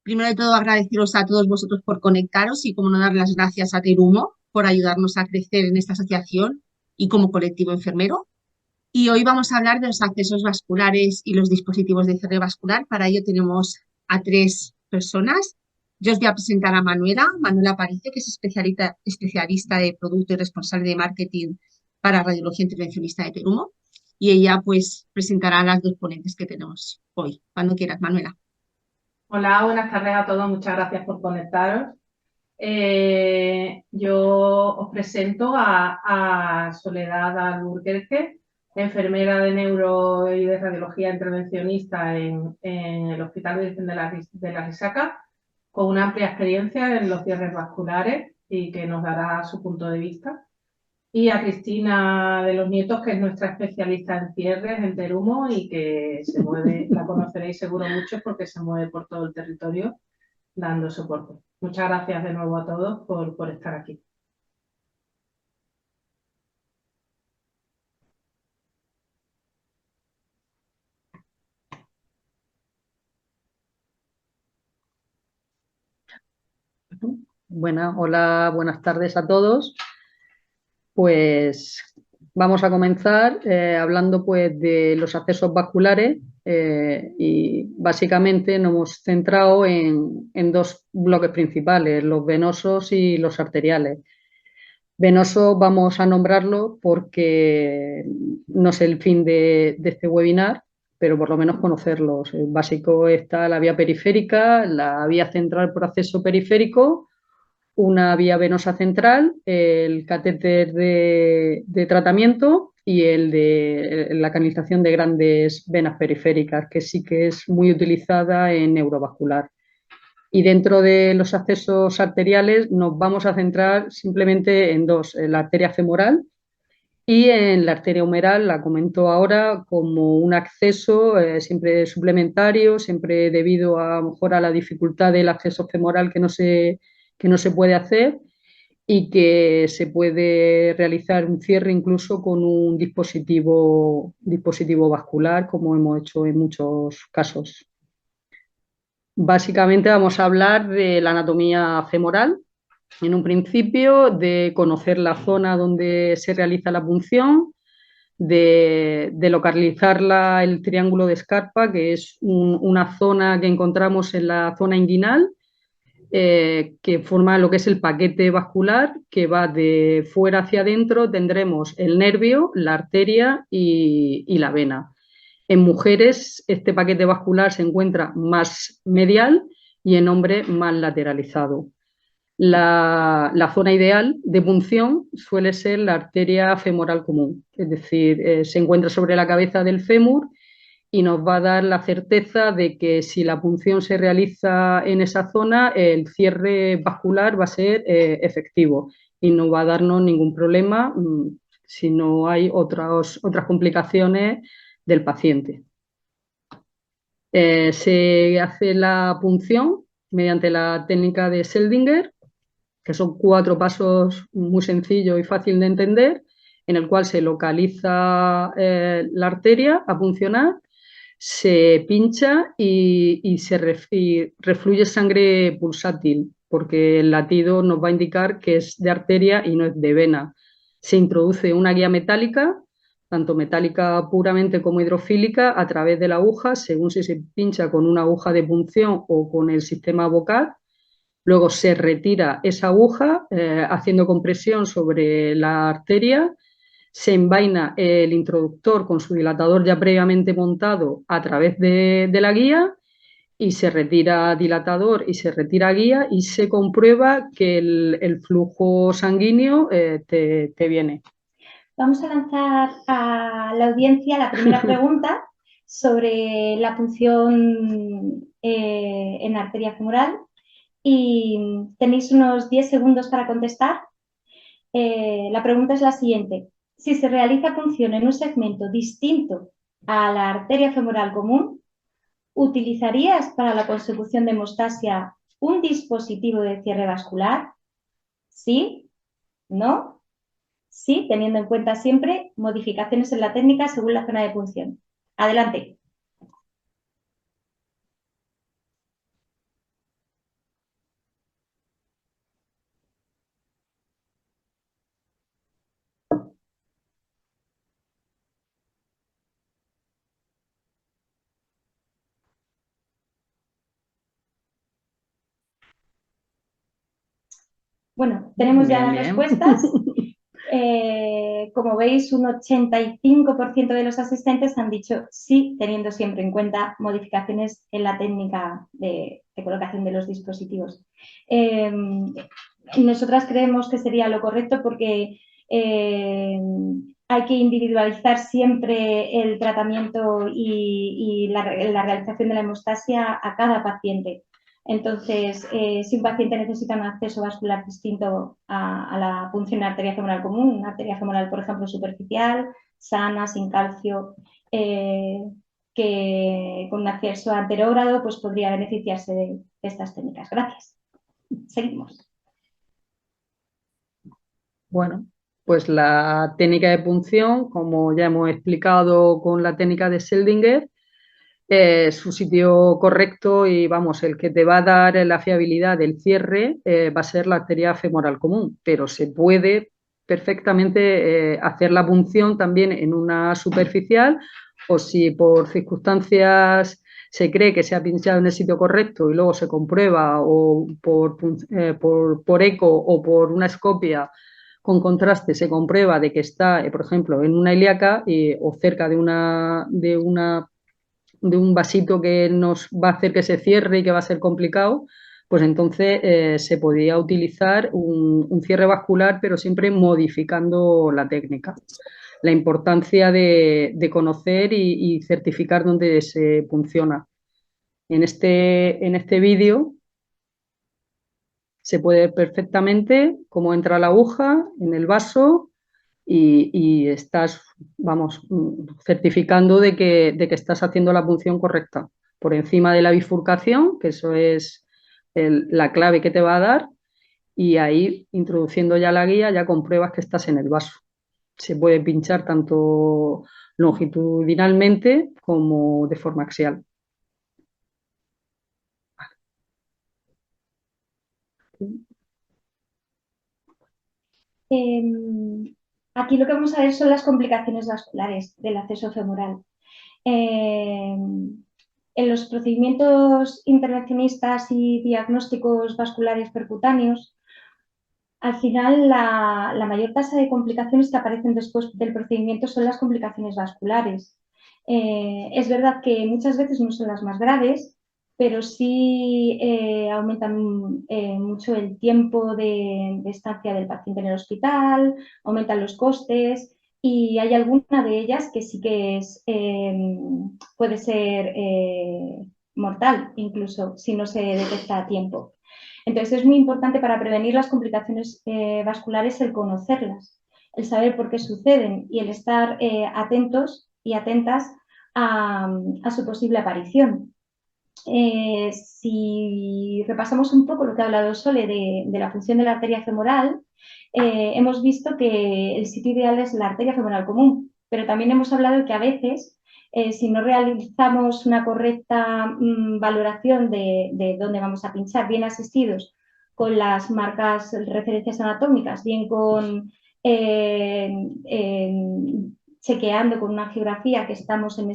Primero de todo, agradeceros a todos vosotros por conectaros y, como no, dar las gracias a Terumo por ayudarnos a crecer en esta asociación y como colectivo enfermero. Y hoy vamos a hablar de los accesos vasculares y los dispositivos de cierre vascular. Para ello tenemos a tres personas. Yo os voy a presentar a Manuela Parice, que es especialista de producto y responsable de marketing para radiología intervencionista de Terumo. Y ella pues presentará a las dos ponentes que tenemos hoy. Cuando quieras, Manuela. Hola, buenas tardes a todos. Muchas gracias por conectaros. Yo os presento a Soledad Alburquerque, enfermera de neuro y de radiología intervencionista en el Hospital Virgen de la Risaca, con una amplia experiencia en los cierres vasculares y que nos dará su punto de vista. Y a Cristina de los Nietos, que es nuestra especialista en cierres, en Terumo, y que se mueve, la conoceréis seguro mucho porque se mueve por todo el territorio dando soporte. Muchas gracias de nuevo a todos por estar aquí. Hola, buenas tardes a todos. Pues vamos a comenzar hablando pues de los accesos vasculares y básicamente nos hemos centrado en dos bloques principales, los venosos y los arteriales. Venosos vamos a nombrarlo porque no es el fin de este webinar, pero por lo menos conocerlos. El básico está la vía periférica, la vía central por acceso periférico, una vía venosa central, el catéter de tratamiento y el de la canalización de grandes venas periféricas, que sí que es muy utilizada en neurovascular. Y dentro de los accesos arteriales nos vamos a centrar simplemente en dos, en la arteria femoral y en la arteria humeral. La comento ahora como un acceso siempre suplementario, siempre debido a lo mejor a la dificultad del acceso femoral que no se puede hacer y que se puede realizar un cierre incluso con un dispositivo vascular, como hemos hecho en muchos casos. Básicamente vamos a hablar de la anatomía femoral, en un principio, de conocer la zona donde se realiza la punción, de localizar el triángulo de Scarpa, que es una zona que encontramos en la zona inguinal, que forma lo que es el paquete vascular, que va de fuera hacia adentro. Tendremos el nervio, la arteria y la vena. En mujeres este paquete vascular se encuentra más medial y en hombres más lateralizado. La zona ideal de punción suele ser la arteria femoral común, es decir, se encuentra sobre la cabeza del fémur y nos va a dar la certeza de que si la punción se realiza en esa zona, el cierre vascular va a ser efectivo y no va a darnos ningún problema si no hay otras complicaciones del paciente. Se hace la punción mediante la técnica de Seldinger, que son 4 pasos muy sencillos y fácil de entender, en el cual se localiza la arteria a puncionar, se pincha y refluye sangre pulsátil, porque el latido nos va a indicar que es de arteria y no es de vena. Se introduce una guía metálica, tanto metálica puramente como hidrofílica, a través de la aguja, según si se pincha con una aguja de punción o con el sistema Bocat. Luego se retira esa aguja haciendo compresión sobre la arteria, se envaina el introductor con su dilatador ya previamente montado a través de la guía y se retira dilatador y se retira guía y se comprueba que el flujo sanguíneo te viene. Vamos a lanzar a la audiencia la primera pregunta sobre la punción en arteria femoral y tenéis unos 10 segundos para contestar. La pregunta es la siguiente. Si se realiza punción en un segmento distinto a la arteria femoral común, ¿utilizarías para la consecución de hemostasia un dispositivo de cierre vascular? ¿Sí? ¿No? Sí, teniendo en cuenta siempre modificaciones en la técnica según la zona de punción. Adelante. Bueno, tenemos ya las Bien. respuestas. Como veis, un 85% de los asistentes han dicho sí, teniendo siempre en cuenta modificaciones en la técnica de colocación de los dispositivos. Nosotras creemos que sería lo correcto porque hay que individualizar siempre el tratamiento y la realización de la hemostasia a cada paciente. Entonces, si un paciente necesita un acceso vascular distinto a la punción de arteria femoral común, una arteria femoral, por ejemplo, superficial, sana, sin calcio, que con un acceso anterógrado, pues podría beneficiarse de estas técnicas. Gracias. Seguimos. Bueno, pues la técnica de punción, como ya hemos explicado con la técnica de Seldinger, su sitio correcto y vamos, el que te va a dar la fiabilidad del cierre va a ser la arteria femoral común, pero se puede perfectamente hacer la punción también en una superficial o si por circunstancias se cree que se ha pinchado en el sitio correcto y luego se comprueba o por eco o por una escopia con contraste se comprueba de que está, por ejemplo, en una ilíaca o cerca de un vasito que nos va a hacer que se cierre y que va a ser complicado, pues entonces se podría utilizar un cierre vascular, pero siempre modificando la técnica. La importancia de conocer y certificar dónde se funciona. En este vídeo se puede ver perfectamente cómo entra la aguja en el vaso y estás, vamos, certificando de que estás haciendo la punción correcta. Por encima de la bifurcación, que eso es la clave que te va a dar, y ahí, introduciendo ya la guía, ya compruebas que estás en el vaso. Se puede pinchar tanto longitudinalmente como de forma axial. Aquí lo que vamos a ver son las complicaciones vasculares del acceso femoral. En los procedimientos intervencionistas y diagnósticos vasculares percutáneos, al final la mayor tasa de complicaciones que aparecen después del procedimiento son las complicaciones vasculares. Es verdad que muchas veces no son las más graves, pero sí aumentan mucho el tiempo de estancia del paciente en el hospital, aumentan los costes y hay alguna de ellas que sí que puede ser mortal, incluso si no se detecta a tiempo. Entonces es muy importante para prevenir las complicaciones vasculares el conocerlas, el saber por qué suceden y el estar atentos y atentas a su posible aparición. Si repasamos un poco lo que ha hablado Sole de la función de la arteria femoral, hemos visto que el sitio ideal es la arteria femoral común, pero también hemos hablado de que a veces, si no realizamos una correcta valoración de dónde vamos a pinchar, bien asistidos con las marcas, referencias anatómicas, bien con chequeando con una geografía que estamos en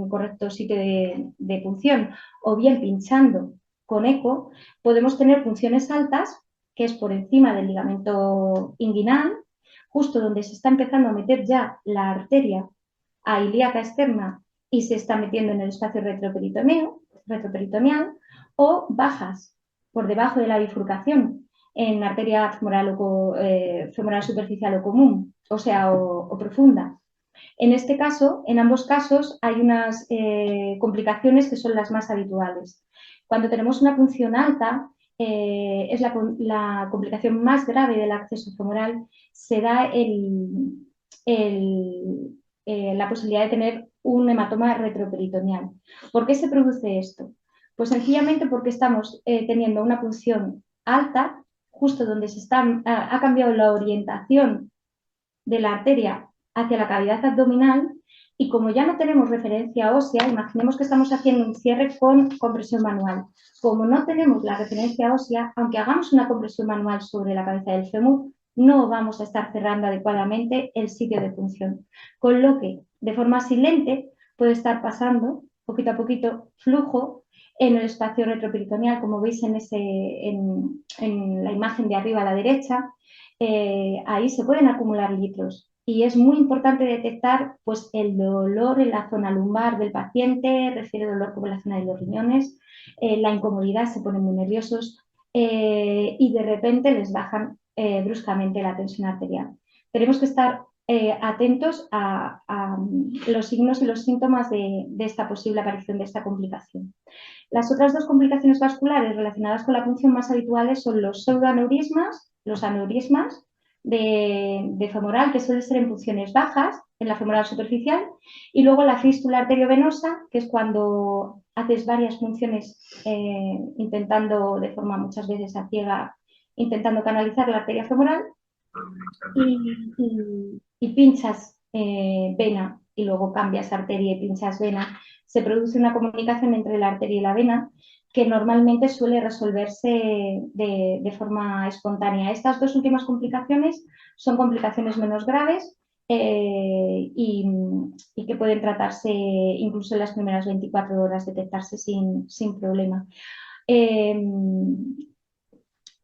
un correcto sitio de punción o bien pinchando con eco, podemos tener punciones altas, que es por encima del ligamento inguinal, justo donde se está empezando a meter ya la arteria a ilíaca externa y se está metiendo en el espacio retroperitoneal, o bajas por debajo de la bifurcación en arteria femoral, femoral superficial o común, o sea, o profunda. En este caso, en ambos casos, hay unas complicaciones que son las más habituales. Cuando tenemos una punción alta, es la complicación más grave del acceso femoral, se da la posibilidad de tener un hematoma retroperitoneal. ¿Por qué se produce esto? Pues sencillamente porque estamos teniendo una punción alta, justo donde ha cambiado la orientación de la arteria hacia la cavidad abdominal, y como ya no tenemos referencia ósea, imaginemos que estamos haciendo un cierre con compresión manual. Como no tenemos la referencia ósea, aunque hagamos una compresión manual sobre la cabeza del fémur, no vamos a estar cerrando adecuadamente el sitio de punción. Con lo que, de forma silente, puede estar pasando poquito a poquito flujo en el espacio retroperitoneal, como veis en la imagen de arriba a la derecha. Ahí se pueden acumular litros y es muy importante detectar pues, el dolor en la zona lumbar del paciente, refiere dolor como en la zona de los riñones, la incomodidad, se ponen muy nerviosos y de repente les bajan bruscamente la tensión arterial. Tenemos que estar atentos a los signos y los síntomas de esta posible aparición de esta complicación. Las otras dos complicaciones vasculares relacionadas con la punción más habituales son los pseudoaneurismas, los aneurismas de femoral, que suelen ser en punciones bajas, en la femoral superficial, y luego la fístula arteriovenosa, que es cuando haces varias funciones intentando, de forma muchas veces a ciega, intentando canalizar la arteria femoral, y pinchas vena y luego cambias arteria y pinchas vena, se produce una comunicación entre la arteria y la vena que normalmente suele resolverse de forma espontánea. Estas dos últimas complicaciones son complicaciones menos graves y que pueden tratarse incluso en las primeras 24 horas, detectarse sin problema. En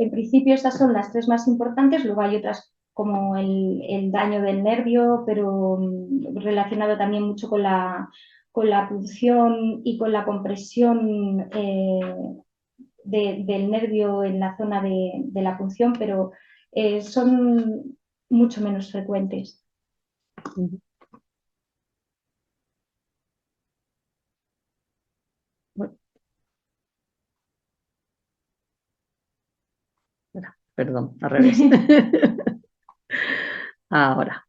principio estas son las tres más importantes, luego hay otras como el daño del nervio, pero relacionado también mucho con la punción y con la compresión del nervio en la zona de la punción, pero son mucho menos frecuentes. Perdón, al revés. Ahora.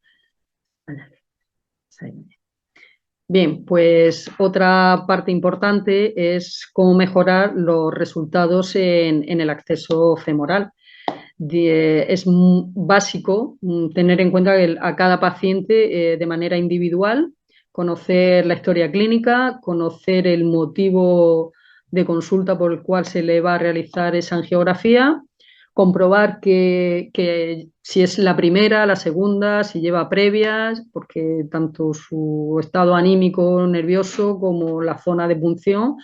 Bien, pues otra parte importante es cómo mejorar los resultados en el acceso femoral. Es básico tener en cuenta que a cada paciente de manera individual, conocer la historia clínica, conocer el motivo de consulta por el cual se le va a realizar esa angiografía, comprobar que si es la primera, la segunda, si lleva previas, porque tanto su estado anímico, nervioso, como la zona de punción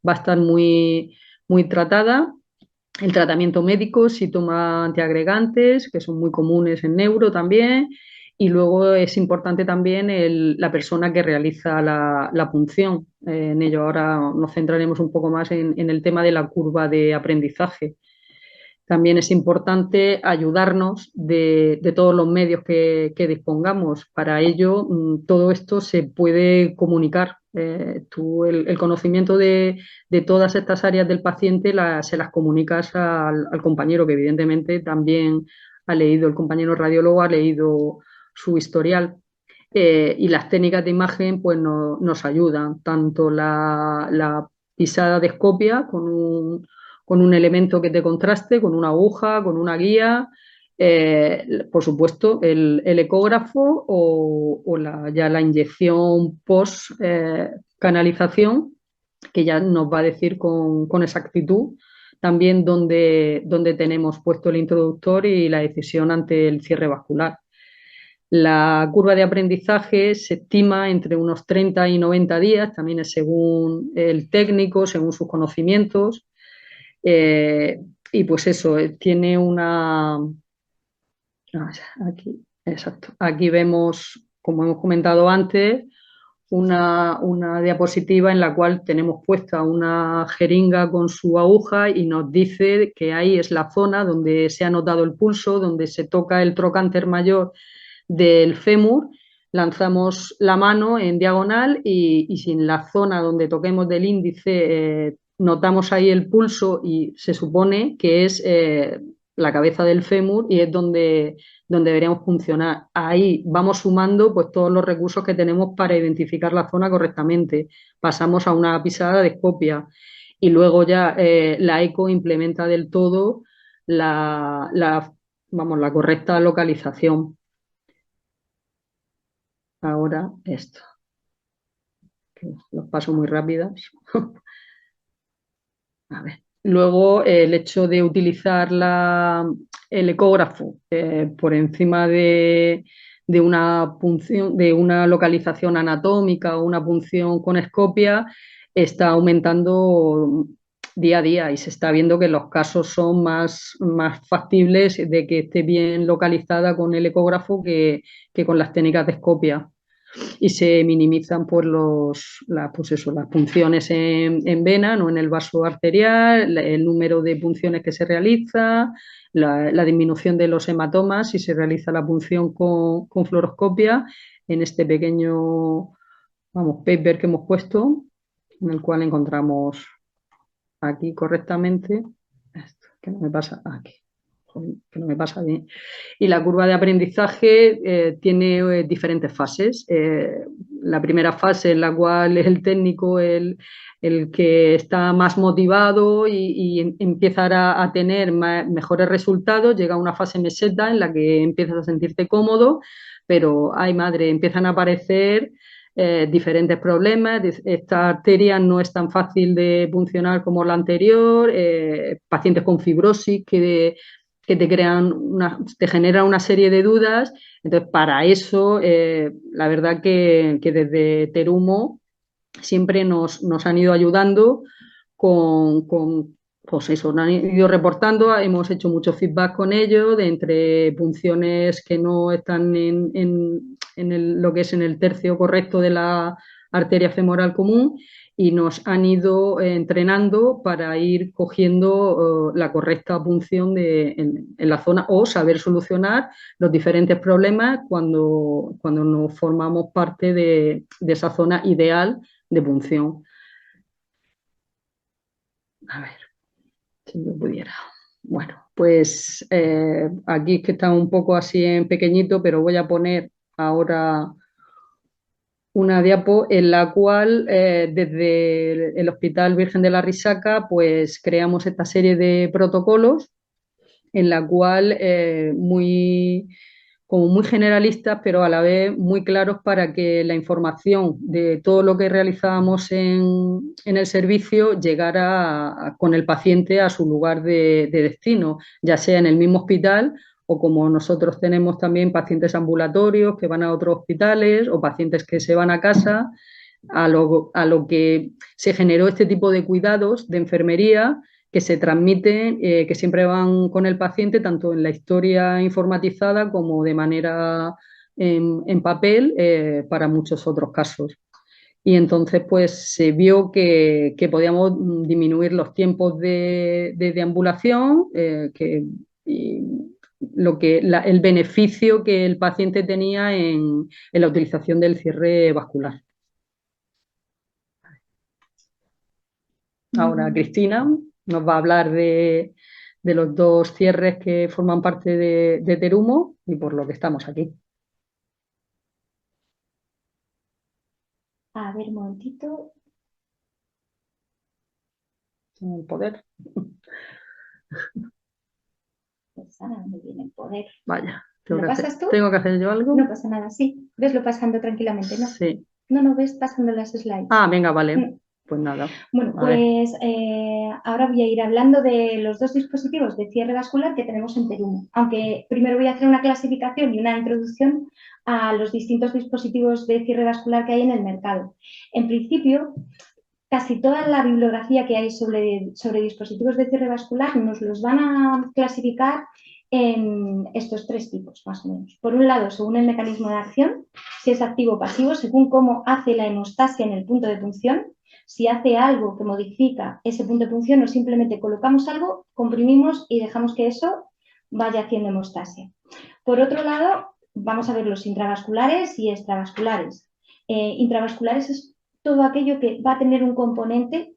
va a estar muy, muy tratada. El tratamiento médico, si toma antiagregantes, que son muy comunes en neuro también. Y luego es importante también la persona que realiza la punción. En ello ahora nos centraremos un poco más en el tema de la curva de aprendizaje. También es importante ayudarnos de todos los medios que dispongamos. Para ello, todo esto se puede comunicar. El conocimiento de todas estas áreas del paciente se las comunicas al compañero, que evidentemente también ha leído, el compañero radiólogo ha leído su historial. Y las técnicas de imagen pues nos ayudan, tanto la pisada de escopia con un elemento que te contraste, con una aguja, con una guía, por supuesto el ecógrafo o ya la inyección post canalización, que ya nos va a decir con exactitud también dónde tenemos puesto el introductor y la decisión ante el cierre vascular. La curva de aprendizaje se estima entre unos 30 y 90 días, también es según el técnico, según sus conocimientos. Y pues eso, tiene una... Aquí, exacto. Aquí vemos, como hemos comentado antes, una diapositiva en la cual tenemos puesta una jeringa con su aguja y nos dice que ahí es la zona donde se ha notado el pulso, donde se toca el trocánter mayor del fémur. Lanzamos la mano en diagonal y si en la zona donde toquemos del índice notamos ahí el pulso y se supone que es la cabeza del fémur y es donde deberíamos funcionar. Ahí vamos sumando pues todos los recursos que tenemos para identificar la zona correctamente. Pasamos a una pisada de escopia y luego ya la eco implementa del todo la correcta localización. Ahora esto, que los paso muy rápidas. A ver. Luego el hecho de utilizar el ecógrafo por encima de una punción, de una localización anatómica o una punción con escopia, está aumentando día a día y se está viendo que los casos son más factibles de que esté bien localizada con el ecógrafo que con las técnicas de escopia. Y se minimizan pues, las punciones en vena, no en el vaso arterial, el número de punciones que se realiza, la disminución de los hematomas si se realiza la punción con fluoroscopia en este pequeño paper que hemos puesto, en el cual encontramos aquí correctamente, esto, que no me pasa aquí, que no me pasa bien. Y la curva de aprendizaje tiene diferentes fases. La primera fase en la cual el técnico, el que está más motivado y empieza a tener mejores resultados, llega a una fase meseta en la que empiezas a sentirte cómodo, pero, ay madre, empiezan a aparecer diferentes problemas. Esta arteria no es tan fácil de puncionar como la anterior, pacientes con fibrosis que te generan una serie de dudas. Entonces, para eso, la verdad que desde Terumo siempre nos han ido ayudando pues eso, nos han ido reportando, hemos hecho mucho feedback con ellos, de entre punciones que no están en lo que es en el tercio correcto de la arteria femoral común, y nos han ido entrenando para ir cogiendo la correcta punción en la zona o saber solucionar los diferentes problemas cuando nos formamos parte de esa zona ideal de punción. A ver, si yo pudiera. Bueno, pues aquí es que está un poco así en pequeñito, pero voy a poner ahora una diapo en la cual desde el Hospital Virgen de la Risaca pues creamos esta serie de protocolos en la cual como muy generalistas, pero a la vez muy claros para que la información de todo lo que realizábamos en el servicio llegara con el paciente a su lugar de destino, ya sea en el mismo hospital o como nosotros tenemos también pacientes ambulatorios que van a otros hospitales o pacientes que se van a casa, a lo que se generó este tipo de cuidados de enfermería que se transmiten, que siempre van con el paciente, tanto en la historia informatizada como de manera en papel para muchos otros casos. Y entonces pues se vio que podíamos disminuir los tiempos de deambulación, el beneficio que el paciente tenía en la utilización del cierre vascular. Ahora Cristina nos va a hablar de los dos cierres que forman parte de Terumo y por lo que estamos aquí. A ver, un momentito. El poder. Pues ahora me viene el poder. Vaya. ¿Lo pasas tú? ¿Tengo que hacer yo algo? No pasa nada, sí. Veslo pasando tranquilamente, ¿no? Sí. No, ves pasando las slides. Ah, venga, vale. Pues nada. Bueno, pues ahora voy a ir hablando de los dos dispositivos de cierre vascular que tenemos en Terumo. Aunque primero voy a hacer una clasificación y una introducción a los distintos dispositivos de cierre vascular que hay en el mercado. En principio, casi toda la bibliografía que hay sobre dispositivos de cierre vascular nos los van a clasificar en estos tres tipos, más o menos. Por un lado, según el mecanismo de acción, si es activo o pasivo, según cómo hace la hemostasia en el punto de punción. Si hace algo que modifica ese punto de punción o simplemente colocamos algo, comprimimos y dejamos que eso vaya haciendo hemostasia. Por otro lado, vamos a ver los intravasculares y extravasculares. Intravasculares es todo aquello que va a tener un componente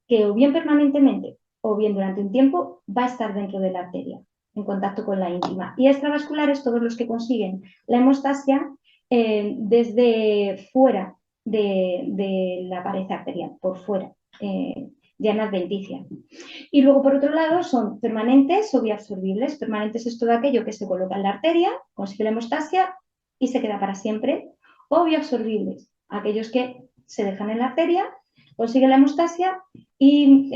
que o bien permanentemente o bien durante un tiempo va a estar dentro de la arteria, en contacto con la íntima. Y extravasculares, todos los que consiguen la hemostasia desde fuera de la pared arterial, por fuera, llana adventicia. Y luego, por otro lado, son permanentes o bioabsorbibles. Permanentes es todo aquello que se coloca en la arteria, consigue la hemostasia y se queda para siempre. O bioabsorbibles, aquellos que se dejan en la arteria, consiguen la hemostasia y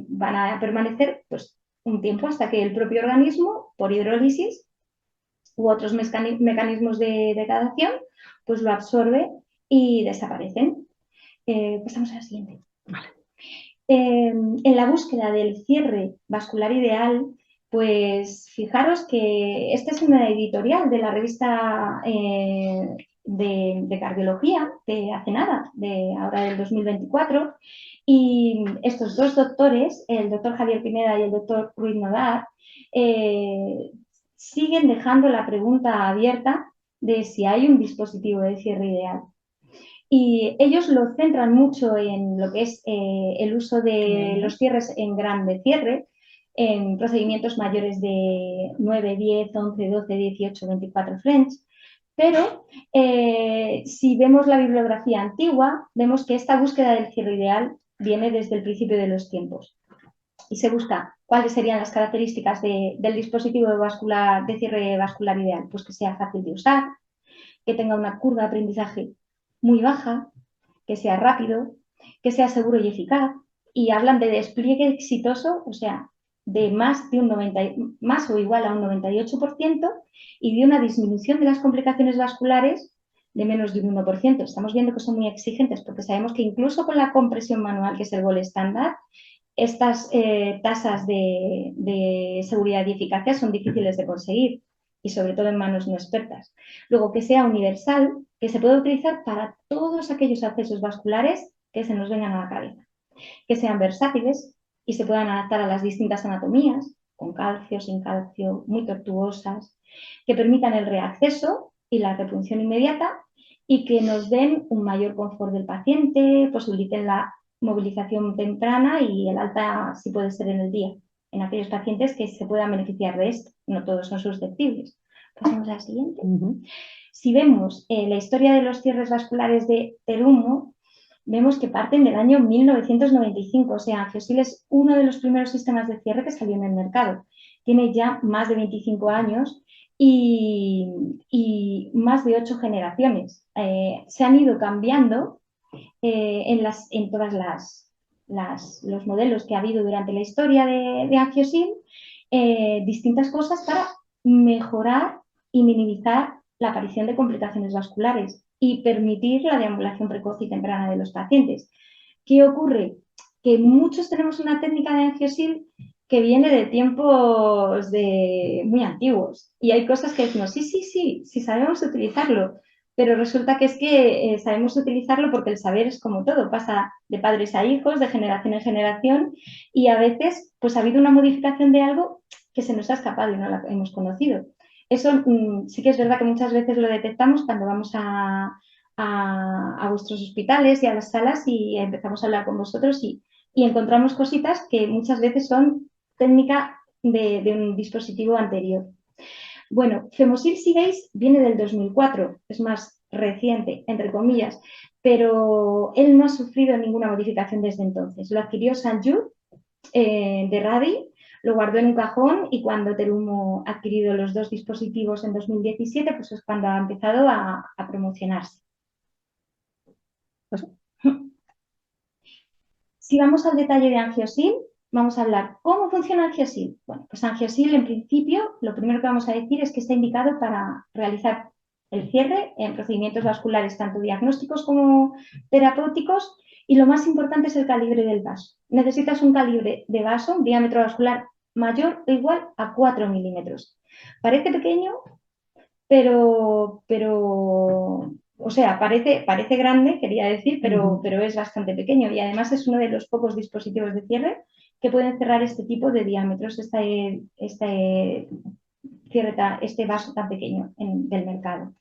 van a permanecer pues, un tiempo hasta que el propio organismo, por hidrólisis u otros mecanismos de degradación, pues lo absorbe y desaparecen. Pasamos a la siguiente. En la búsqueda del cierre vascular ideal, pues fijaros que esta es una editorial de la revista de cardiología de hace nada, de ahora del 2024, y estos dos doctores, el doctor Javier Pineda y el doctor Ruiz Nodar, siguen dejando la pregunta abierta de si hay un dispositivo de cierre ideal. Y ellos lo centran mucho en lo que es el uso de los cierres en gran de cierre, en procedimientos mayores de 9, 10, 11, 12, 18, 24 French. Pero si vemos la bibliografía antigua, vemos que esta búsqueda del cierre ideal viene desde el principio de los tiempos. Y se busca cuáles serían las características del dispositivo de cierre vascular ideal. Pues que sea fácil de usar, que tenga una curva de aprendizaje muy baja, que sea rápido, que sea seguro y eficaz, y hablan de despliegue exitoso, o sea, de más o igual a un 98%, y de una disminución de las complicaciones vasculares de menos de un 1%. Estamos viendo que son muy exigentes porque sabemos que incluso con la compresión manual, que es el gol estándar, estas tasas de seguridad y eficacia son difíciles de conseguir, y sobre todo en manos no expertas. Luego, que sea universal, que se pueda utilizar para todos aquellos accesos vasculares que se nos vengan a la cabeza. Que sean versátiles y se puedan adaptar a las distintas anatomías, con calcio, sin calcio, muy tortuosas, que permitan el reacceso y la repunción inmediata y que nos den un mayor confort del paciente, posibiliten la movilización temprana y el alta, si puede ser en el día, en aquellos pacientes que se puedan beneficiar de esto. No todos son susceptibles. Pasamos a la siguiente. Si vemos la historia de los cierres vasculares de Terumo, vemos que parten del año 1995, o sea, Angiosil es uno de los primeros sistemas de cierre que salió en el mercado. Tiene ya más de 25 años y más de 8 generaciones. Se han ido cambiando en todas los modelos que ha habido durante la historia de Angiosil, distintas cosas para mejorar y minimizar la aparición de complicaciones vasculares y permitir la deambulación precoz y temprana de los pacientes. ¿Qué ocurre? Que muchos tenemos una técnica de Angiosil que viene de tiempos muy antiguos y hay cosas que decimos, sí, sabemos utilizarlo, pero resulta que es que sabemos utilizarlo porque el saber es como todo, pasa de padres a hijos, de generación en generación, y a veces pues ha habido una modificación de algo que se nos ha escapado y no la hemos conocido. Eso sí que es verdad que muchas veces lo detectamos cuando vamos a vuestros hospitales y a las salas y empezamos a hablar con vosotros y encontramos cositas que muchas veces son técnica de un dispositivo anterior. Bueno, Femosil, si veis, viene del 2004, es más reciente, entre comillas, pero él no ha sufrido ninguna modificación desde entonces. Lo adquirió Sanju de Radi, lo guardó en un cajón y cuando Terumo ha adquirido los dos dispositivos en 2017, pues es cuando ha empezado a promocionarse. Si vamos al detalle de Angiosil, vamos a hablar cómo funciona Angiosil. Bueno, pues Angiosil en principio lo primero que vamos a decir es que está indicado para realizar el cierre en procedimientos vasculares tanto diagnósticos como terapéuticos y lo más importante es el calibre del vaso. Necesitas un calibre de vaso, un diámetro vascular mayor o igual a 4 milímetros. Parece pequeño, pero o sea, parece grande, quería decir, pero es bastante pequeño y además es uno de los pocos dispositivos de cierre que pueden cerrar este tipo de diámetros, este vaso tan pequeño del mercado.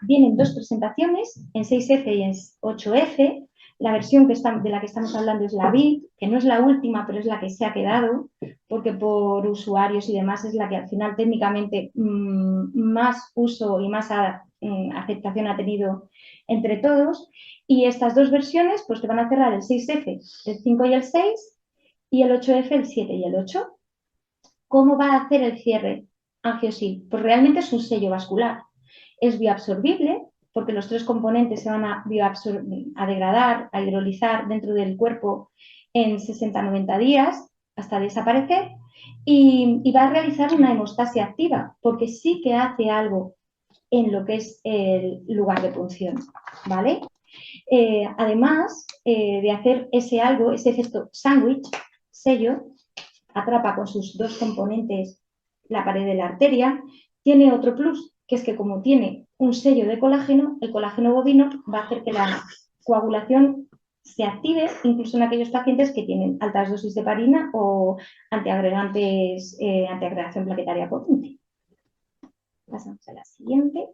Vienen dos presentaciones, en 6F y en 8F. La versión de la que estamos hablando es la BIT, que no es la última, pero es la que se ha quedado, porque por usuarios y demás es la que al final técnicamente más uso y más aceptación ha tenido entre todos. Y estas dos versiones pues te van a cerrar el 6F, el 5 y el 6, y el 8F, el 7 y el 8. ¿Cómo va a hacer el cierre Angiosil? Pues realmente es un sello vascular. Es bioabsorbible, porque los tres componentes se van a degradar, a hidrolizar dentro del cuerpo en 60-90 días hasta desaparecer y va a realizar una hemostasia activa, porque sí que hace algo en lo que es el lugar de punción, ¿vale? Además de hacer ese algo, ese efecto sándwich, sello, atrapa con sus dos componentes la pared de la arteria, tiene otro plus, que es que como tiene un sello de colágeno, el colágeno bovino va a hacer que la coagulación se active incluso en aquellos pacientes que tienen altas dosis de heparina o antiagregantes, antiagregación plaquetaria potente. Pasamos a la siguiente.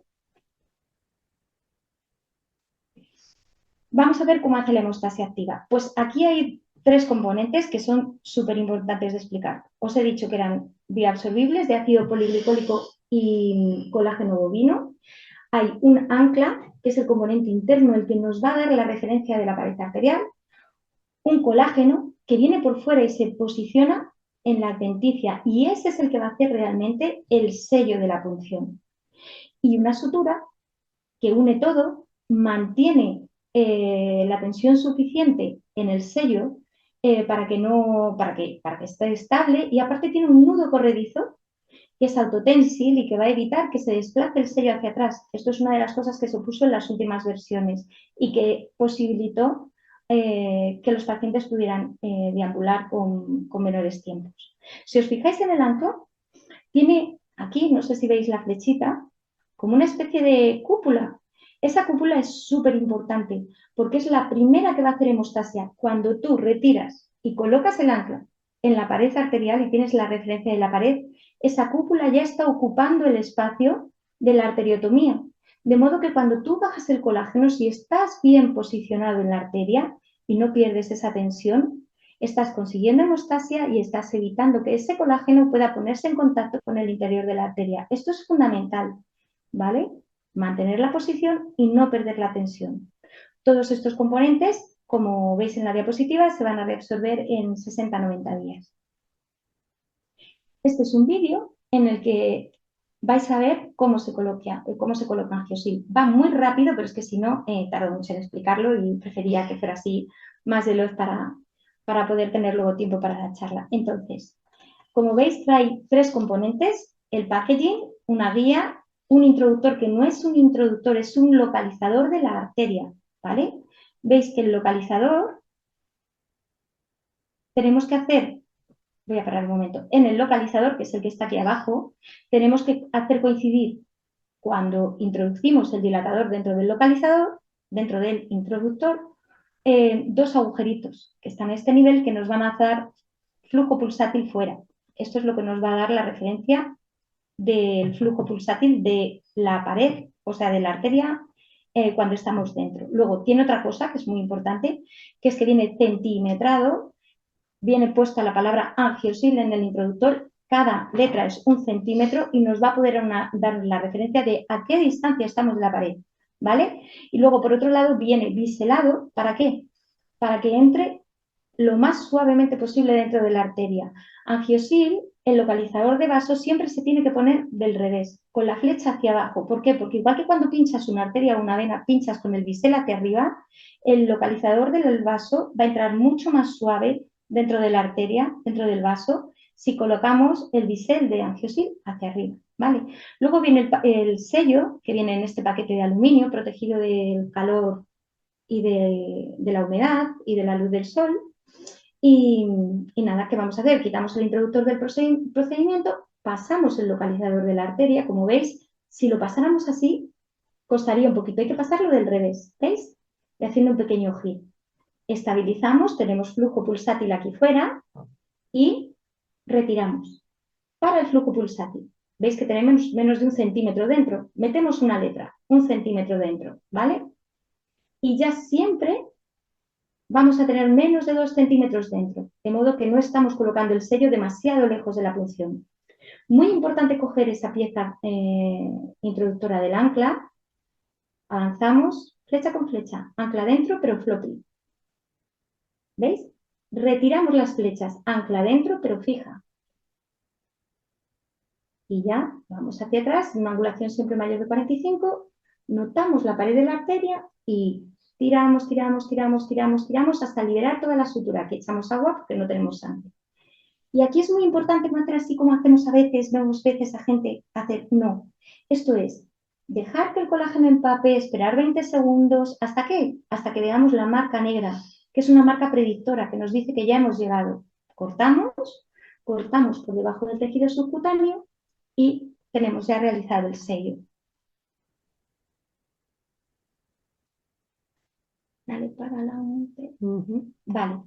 Vamos a ver cómo hace la hemostasia activa. Pues aquí hay tres componentes que son súper importantes de explicar. Os he dicho que eran bioabsorbibles de ácido poliglicólico y colágeno bovino. Hay un ancla, que es el componente interno, el que nos va a dar la referencia de la pared arterial. Un colágeno que viene por fuera y se posiciona en la adventicia, y ese es el que va a hacer realmente el sello de la punción. Y una sutura que une todo, mantiene la tensión suficiente en el sello para que esté estable, y aparte tiene un nudo corredizo que es autotensil y que va a evitar que se desplace el sello hacia atrás. Esto es una de las cosas que se puso en las últimas versiones y que posibilitó que los pacientes pudieran deambular con menores tiempos. Si os fijáis en el ancla, tiene aquí, no sé si veis la flechita, como una especie de cúpula. Esa cúpula es súper importante porque es la primera que va a hacer hemostasia. Cuando tú retiras y colocas el ancla en la pared arterial y tienes la referencia de la pared, esa cúpula ya está ocupando el espacio de la arteriotomía. De modo que cuando tú bajas el colágeno, si estás bien posicionado en la arteria y no pierdes esa tensión, estás consiguiendo hemostasia y estás evitando que ese colágeno pueda ponerse en contacto con el interior de la arteria. Esto es fundamental, ¿vale? Mantener la posición y no perder la tensión. Todos estos componentes, como veis en la diapositiva, se van a reabsorber en 60-90 días. Este es un vídeo en el que vais a ver cómo se coloca angiosil. Va muy rápido, pero es que si no, tardo mucho en explicarlo y prefería que fuera así más veloz para poder tener luego tiempo para la charla. Entonces, como veis, trae tres componentes: el packaging, una guía, un introductor que no es un introductor, es un localizador de la arteria, ¿vale? Veis que el localizador tenemos que hacer, voy a parar un momento, en el localizador, que es el que está aquí abajo, tenemos que hacer coincidir cuando introducimos el dilatador dentro del localizador, dentro del introductor, dos agujeritos que están a este nivel que nos van a dar flujo pulsátil fuera. Esto es lo que nos va a dar la referencia del flujo pulsátil de la pared, o sea, de la arteria, cuando estamos dentro. Luego tiene otra cosa que es muy importante, que es que viene centimetrado, viene puesta la palabra angiosil en el introductor, cada letra es 1 centímetro y nos va a poder dar la referencia de a qué distancia estamos de la pared, ¿vale? Y luego, por otro lado, viene biselado, ¿para qué? Para que entre lo más suavemente posible dentro de la arteria. Angiosil, el localizador de vaso, siempre se tiene que poner del revés, con la flecha hacia abajo. ¿Por qué? Porque igual que cuando pinchas una arteria o una vena, pinchas con el bisel hacia arriba, el localizador del vaso va a entrar mucho más suave dentro de la arteria, dentro del vaso, si colocamos el bisel de angiosil hacia arriba, ¿vale? Luego viene el sello, que viene en este paquete de aluminio, protegido del calor y de la humedad y de la luz del sol. Y nada, ¿qué vamos a hacer? Quitamos el introductor del procedimiento, pasamos el localizador de la arteria. Como veis, si lo pasáramos así, costaría un poquito. Hay que pasarlo del revés, ¿veis? Y haciendo un pequeño giro. Estabilizamos, tenemos flujo pulsátil aquí fuera y retiramos. Para el flujo pulsátil, veis que tenemos menos de 1 centímetro dentro. Metemos una letra, 1 centímetro dentro, ¿vale? Y ya siempre vamos a tener menos de 2 centímetros dentro, de modo que no estamos colocando el sello demasiado lejos de la punción. Muy importante coger esa pieza introductora del ancla. Avanzamos flecha con flecha, ancla dentro pero floppy. ¿Veis? Retiramos las flechas, ancla dentro pero fija. Y ya vamos hacia atrás, una angulación siempre mayor de 45, notamos la pared de la arteria y tiramos, tiramos, tiramos, tiramos, tiramos hasta liberar toda la sutura. Aquí echamos agua porque no tenemos sangre. Y aquí es muy importante no hacer así como hacemos a veces, vemos veces a gente hacer, no. Esto es dejar que el colágeno empape, esperar 20 segundos, ¿hasta qué? Hasta que veamos la marca negra, que es una marca predictora que nos dice que ya hemos llegado. Cortamos por debajo del tejido subcutáneo y tenemos ya realizado el sello. Dale para adelante. Vale.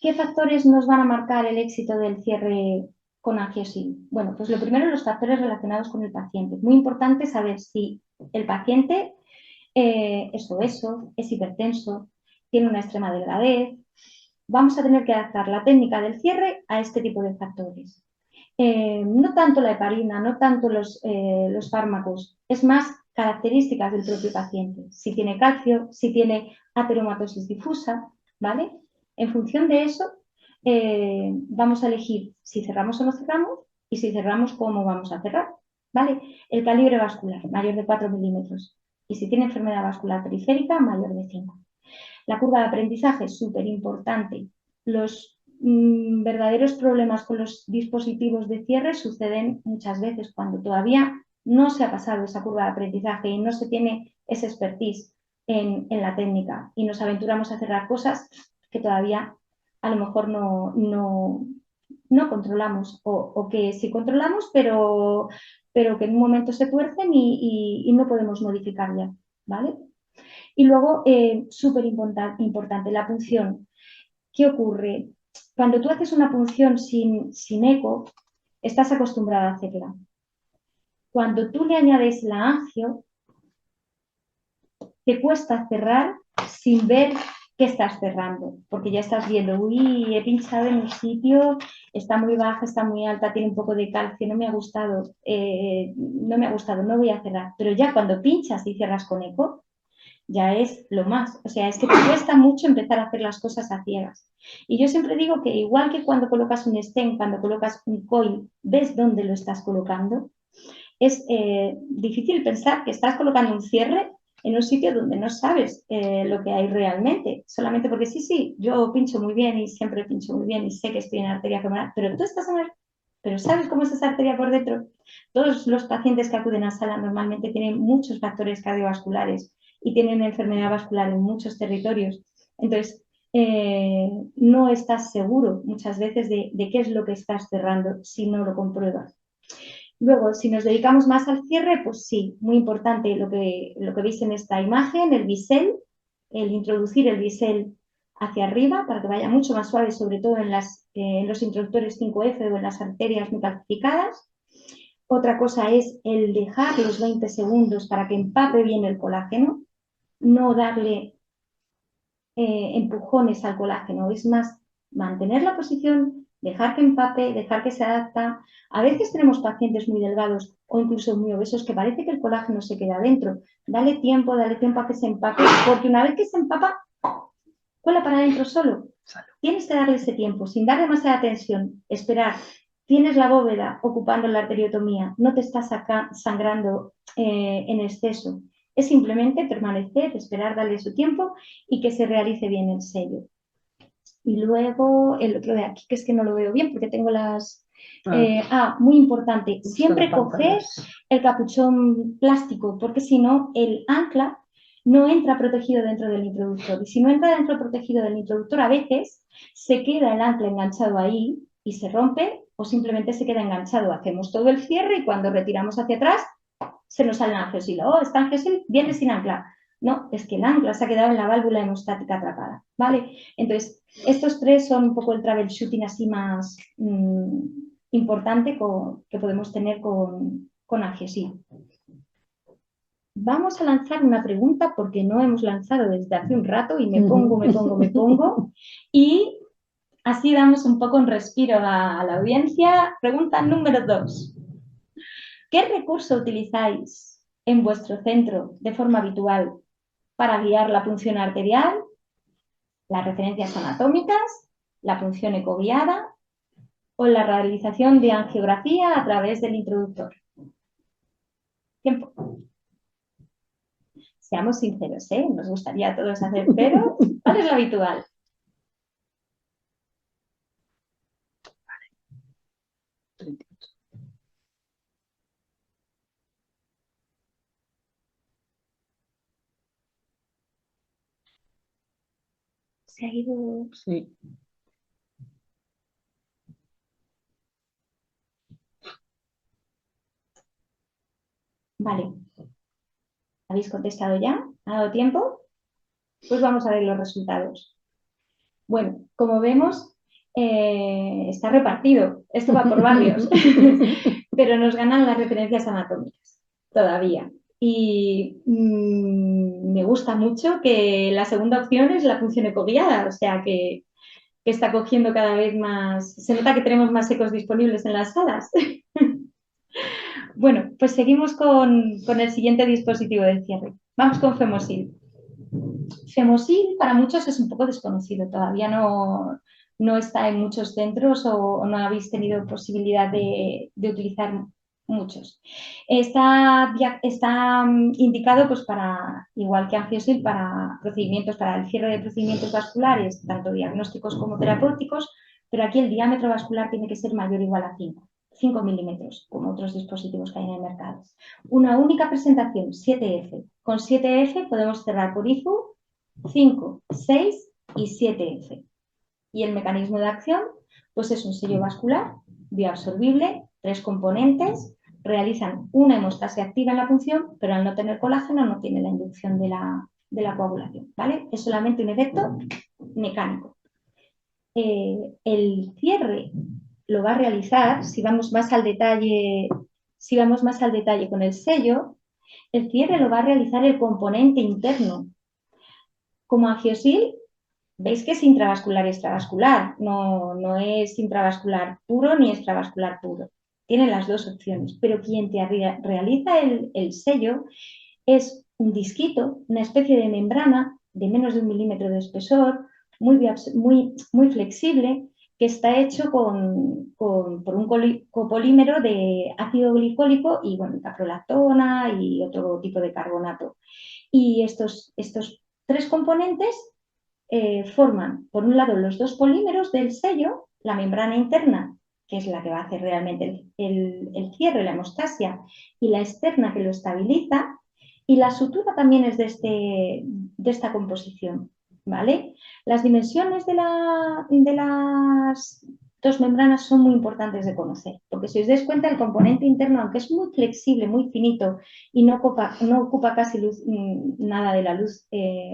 ¿Qué factores nos van a marcar el éxito del cierre con angiosín? Bueno, pues lo primero, los factores relacionados con el paciente. Es muy importante saber si el paciente es obeso, es hipertenso, tiene una extrema delgadez. Vamos a tener que adaptar la técnica del cierre a este tipo de factores. No tanto la heparina, no tanto los fármacos, es más características del propio paciente. Si tiene calcio, si tiene ateromatosis difusa, ¿vale? En función de eso, vamos a elegir si cerramos o no cerramos y si cerramos, cómo vamos a cerrar, ¿vale? El calibre vascular, mayor de 4 milímetros. Y si tiene enfermedad vascular periférica, mayor de 5. La curva de aprendizaje es súper importante. Los verdaderos problemas con los dispositivos de cierre suceden muchas veces cuando todavía no se ha pasado esa curva de aprendizaje y no se tiene ese expertise en la técnica y nos aventuramos a cerrar cosas que todavía a lo mejor no controlamos o que sí controlamos, pero que en un momento se tuercen y no podemos modificar ya, ¿vale? Y luego, súper importante, la punción. ¿Qué ocurre? Cuando tú haces una punción sin eco, estás acostumbrada a hacerla. Cuando tú le añades la angio, te cuesta cerrar sin ver qué estás cerrando, porque ya estás viendo, uy, he pinchado en un sitio, está muy baja, está muy alta, tiene un poco de calcio, no me ha gustado, no voy a cerrar. Pero ya cuando pinchas y cierras con eco, ya es lo más. O sea, es que te cuesta mucho empezar a hacer las cosas a ciegas. Y yo siempre digo que igual que cuando colocas un stent, cuando colocas un coil, ves dónde lo estás colocando, es difícil pensar que estás colocando un cierre en un sitio donde no sabes lo que hay realmente, solamente porque sí, yo pincho muy bien y siempre pincho muy bien y sé que estoy en arteria femoral, pero tú estás pero ¿sabes cómo es esa arteria por dentro? Todos los pacientes que acuden a sala normalmente tienen muchos factores cardiovasculares y tienen enfermedad vascular en muchos territorios. Entonces, no estás seguro muchas veces de qué es lo que estás cerrando si no lo compruebas. Luego, si nos dedicamos más al cierre, pues sí, muy importante lo que veis en esta imagen, el bisel, el introducir el bisel hacia arriba para que vaya mucho más suave, sobre todo en los introductores 5F o en las arterias muy calcificadas. Otra cosa es el dejar los 20 segundos para que empape bien el colágeno, no darle empujones al colágeno, es más mantener la posición, dejar que empape, dejar que se adapta. A veces tenemos pacientes muy delgados o incluso muy obesos que parece que el colágeno se queda dentro. Dale tiempo a que se empape, porque una vez que se empapa, cuela para adentro solo. Tienes que darle ese tiempo, sin dar demasiada tensión, esperar. Tienes la bóveda ocupando la arteriotomía, no te estás sangrando en exceso. Es simplemente permanecer, esperar, darle su tiempo y que se realice bien el sello. Y luego el otro de aquí, que es que no lo veo bien porque tengo las... muy importante, siempre coger el capuchón plástico, porque si no, el ancla no entra protegido dentro del introductor. Y si no entra dentro protegido del introductor, a veces se queda el ancla enganchado ahí y se rompe o simplemente se queda enganchado. Hacemos todo el cierre y cuando retiramos hacia atrás se nos sale el angiosil. Oh, está angiosil, viene sin ancla. No, es que el ancla se ha quedado en la válvula hemostática atrapada, ¿vale? Entonces, estos tres son un poco el troubleshooting así más importante que podemos tener con angiosil. Vamos a lanzar una pregunta porque no hemos lanzado desde hace un rato y me pongo. Y así damos un poco un respiro a la audiencia. Pregunta número 2. ¿Qué recurso utilizáis en vuestro centro de forma habitual para guiar la punción arterial, las referencias anatómicas, la punción ecoguiada o la realización de angiografía a través del introductor? Tiempo. Seamos sinceros, ¿eh? Nos gustaría a todos hacer, pero ¿cuál es lo habitual? Se ha ido... Sí. Vale. ¿Habéis contestado ya? ¿Ha dado tiempo? Pues vamos a ver los resultados. Bueno, como vemos, está repartido. Esto va por barrios. Pero nos ganan las referencias anatómicas todavía. Y me gusta mucho que la segunda opción es la función ecoguiada, o sea que está cogiendo cada vez más... Se nota que tenemos más ecos disponibles en las salas. Bueno, pues seguimos con el siguiente dispositivo de cierre. Vamos con Femosil. Femosil para muchos es un poco desconocido, todavía no está en muchos centros o no habéis tenido posibilidad de utilizar muchos. Está indicado pues para, igual que Angiosil, para procedimientos, para el cierre de procedimientos vasculares, tanto diagnósticos como terapéuticos, pero aquí el diámetro vascular tiene que ser mayor o igual a 5 milímetros, como otros dispositivos que hay en el mercado. Una única presentación, 7F. Con 7F podemos cerrar por IFU 5, 6 y 7F. Y el mecanismo de acción, pues es un sello vascular bioabsorbible, 3 componentes, realizan una hemostasia activa en la punción, pero al no tener colágeno no tiene la inducción de la coagulación, ¿vale? Es solamente un efecto mecánico. El cierre lo va a realizar, si vamos más al detalle con el sello, el cierre lo va a realizar el componente interno. Como Angiosil, veis que es intravascular y extravascular, no es intravascular puro ni extravascular puro. Tiene las dos opciones, pero quien te realiza el sello es un disquito, una especie de membrana de menos de 1 milímetro de espesor, muy flexible, que está hecho por un copolímero de ácido glicólico y bueno, caprolactona y otro tipo de carbonato. Y estos 3 componentes forman, por un lado, los 2 polímeros del sello, la membrana interna, que es la que va a hacer realmente el cierre, la hemostasia, y la externa que lo estabiliza, y la sutura también es de esta composición, ¿vale? Las dimensiones de las 2 membranas son muy importantes de conocer, porque si os dais cuenta, el componente interno, aunque es muy flexible, muy finito y no ocupa casi nada de la luz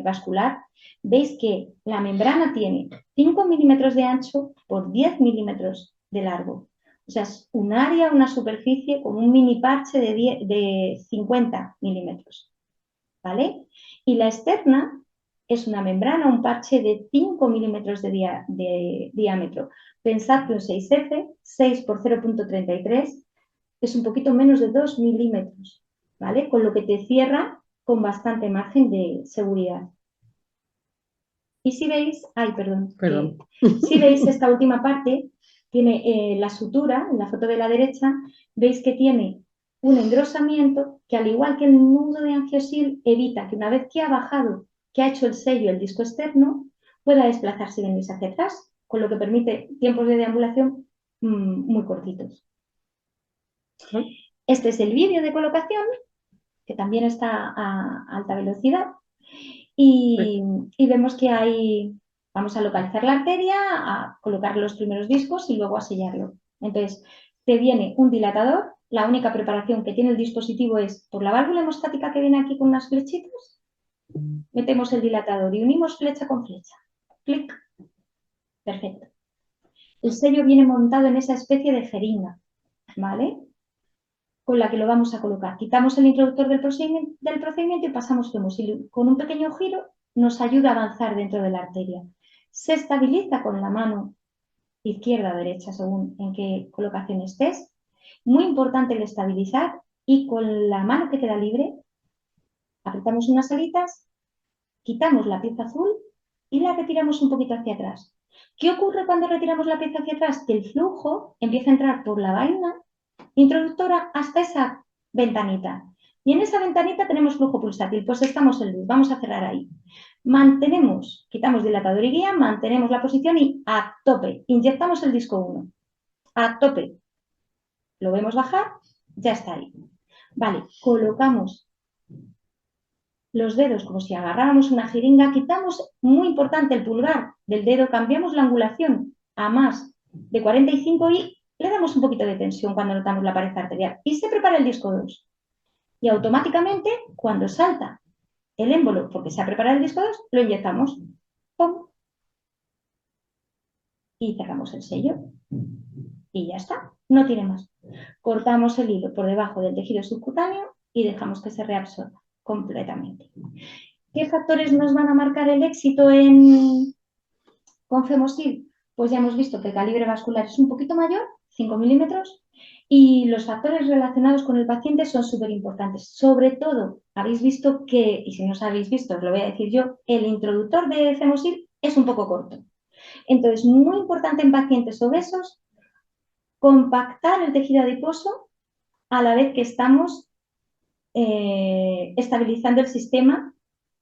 vascular, veis que la membrana tiene 5 milímetros de ancho por 10 milímetros de largo. O sea, es un área, una superficie como un mini parche de 50 milímetros, ¿vale? Y la externa es una membrana, un parche de 5 milímetros de diámetro. Pensad que un 6F, 6 por 0.33, es un poquito menos de 2 milímetros, ¿vale? Con lo que te cierra con bastante margen de seguridad. Y si veis, si veis esta última parte, tiene la sutura, en la foto de la derecha, veis que tiene un engrosamiento que, al igual que el nudo de Angiosil, evita que una vez que ha bajado, que ha hecho el sello, el disco externo, pueda desplazarse y venirse hacia atrás, con lo que permite tiempos de deambulación muy cortitos. Este es el vídeo de colocación, que también está a alta velocidad. Y vemos que vamos a localizar la arteria, a colocar los primeros discos y luego a sellarlo. Entonces, te viene un dilatador. La única preparación que tiene el dispositivo es por la válvula hemostática que viene aquí con unas flechitas. Metemos el dilatador y unimos flecha con flecha. Clic. Perfecto. El sello viene montado en esa especie de jeringa, ¿vale? Con la que lo vamos a colocar. Quitamos el introductor del procedimiento y pasamos Femosil. Con un pequeño giro nos ayuda a avanzar dentro de la arteria. Se estabiliza con la mano izquierda o derecha, según en qué colocación estés. Muy importante el estabilizar, y con la mano que queda libre apretamos unas alitas, quitamos la pieza azul y la retiramos un poquito hacia atrás. ¿Qué ocurre cuando retiramos la pieza hacia atrás? Que el flujo empieza a entrar por la vaina introductora hasta esa ventanita. Y en esa ventanita tenemos flujo pulsátil, pues estamos en luz. Vamos a cerrar ahí. Mantenemos, quitamos dilatador y guía, mantenemos la posición y a tope. Inyectamos el disco 1. A tope. Lo vemos bajar, ya está ahí. Vale, colocamos los dedos como si agarráramos una jeringa. Quitamos, muy importante, el pulgar del dedo, cambiamos la angulación a más de 45 y le damos un poquito de tensión cuando notamos la pared arterial y se prepara el disco 2. Y automáticamente, cuando salta el émbolo, porque se ha preparado el disco 2, lo inyectamos. ¡Pum! Y cerramos el sello. Y ya está, no tiene más. Cortamos el hilo por debajo del tejido subcutáneo y dejamos que se reabsorba completamente. ¿Qué factores nos van a marcar el éxito con Femosil? Pues ya hemos visto que el calibre vascular es un poquito mayor, 5 milímetros, y los factores relacionados con el paciente son súper importantes. Sobre todo, habéis visto que, y si no os habéis visto, os lo voy a decir yo, el introductor de Femosil es un poco corto. Entonces, muy importante en pacientes obesos, compactar el tejido adiposo a la vez que estamos estabilizando el sistema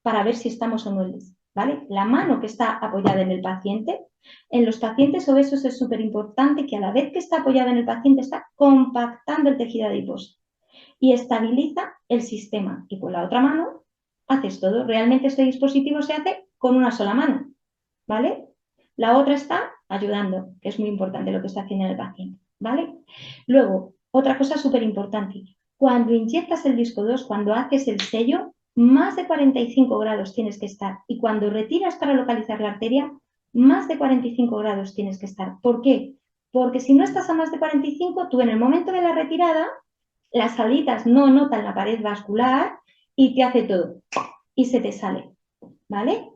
para ver si estamos o no listos, ¿vale? La mano que está apoyada en el paciente, en los pacientes obesos es súper importante que a la vez que está apoyada en el paciente está compactando el tejido adiposo y estabiliza el sistema. Y con la otra mano haces todo. Realmente este dispositivo se hace con una sola mano, ¿vale? La otra está ayudando, que es muy importante lo que está haciendo el paciente, ¿vale? Luego, otra cosa súper importante. Cuando inyectas el disco 2, cuando haces el sello, más de 45 grados tienes que estar. Y cuando retiras para localizar la arteria, más de 45 grados tienes que estar. ¿Por qué? Porque si no estás a más de 45, tú en el momento de la retirada, las alitas no notan la pared vascular y te hace todo. Y se te sale, ¿vale?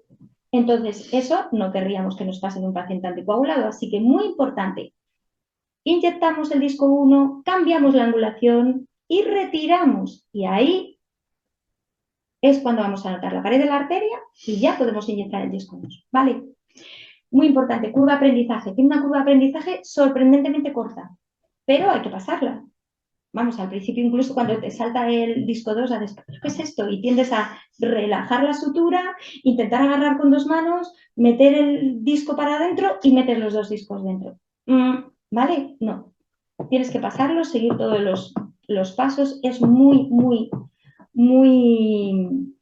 Entonces, eso no querríamos que nos pase en un paciente anticoagulado. Así que muy importante, inyectamos el disco 1, cambiamos la angulación y retiramos. Y ahí es cuando vamos a notar la pared de la arteria y ya podemos inyectar el disco 2, ¿vale? Muy importante, curva de aprendizaje. Tiene una curva de aprendizaje sorprendentemente corta, pero hay que pasarla. Vamos, al principio incluso cuando te salta el disco 2, haces, ¿qué es esto? Y tiendes a relajar la sutura, intentar agarrar con 2 manos, meter el disco para adentro y meter los 2 discos dentro. ¿Vale? No. Tienes que pasarlo, seguir todos los pasos. Es muy, muy, muy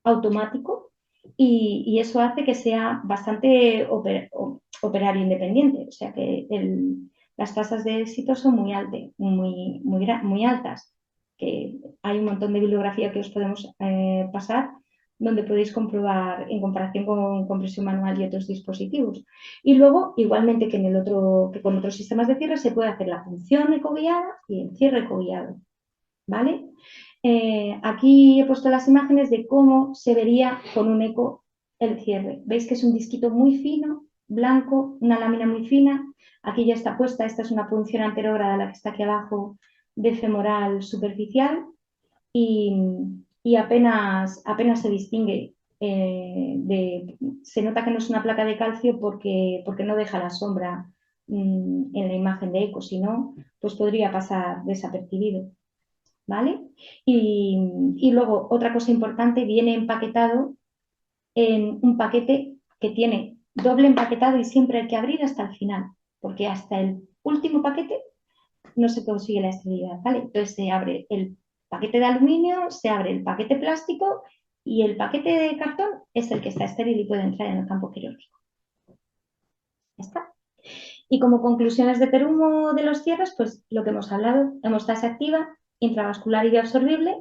automático y eso hace que sea bastante operario independiente. O sea que las tasas de éxito son muy altas. Que hay un montón de bibliografía que os podemos pasar donde podéis comprobar en comparación con compresión manual y otros dispositivos. Y luego, igualmente que con otros sistemas de cierre, se puede hacer la punción ecoguiada y el cierre ecoguiado, ¿vale? Aquí he puesto las imágenes de cómo se vería con un eco el cierre. Veis que es un disquito muy fino, blanco, una lámina muy fina. Aquí ya está puesta, esta es una punción anterógrada, la que está aquí abajo, de femoral superficial y apenas se distingue. Se nota que no es una placa de calcio porque no deja la sombra en la imagen de eco, si no, pues podría pasar desapercibido, ¿vale? Y luego, otra cosa importante, viene empaquetado en un paquete que tiene doble empaquetado y siempre hay que abrir hasta el final, porque hasta el último paquete no se consigue la esterilidad, ¿vale? Entonces se abre el paquete de aluminio, se abre el paquete plástico y el paquete de cartón es el que está estéril y puede entrar en el campo quirúrgico. Ya está. Y como conclusiones de Terumo de los cierres, pues lo que hemos hablado, hemostase activa, intravascular y bioabsorbible,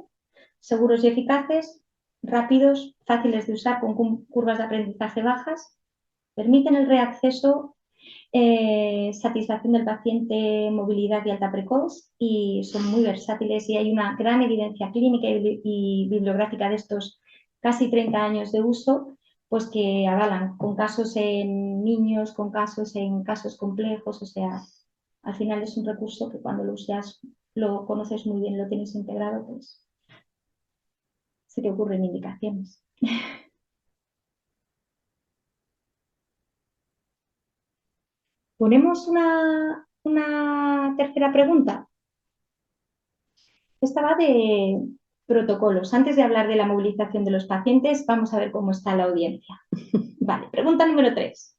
seguros y eficaces, rápidos, fáciles de usar con curvas de aprendizaje bajas, permiten el reacceso, satisfacción del paciente, movilidad y alta precoz y son muy versátiles y hay una gran evidencia clínica y bibliográfica de estos casi 30 años de uso, pues que avalan con casos en niños, con casos en casos complejos, o sea, al final es un recurso que cuando lo usas, lo conoces muy bien, lo tienes integrado, pues se te ocurren indicaciones. Ponemos una tercera pregunta. Esta va de protocolos. Antes de hablar de la movilización de los pacientes, vamos a ver cómo está la audiencia. Vale, pregunta número 3.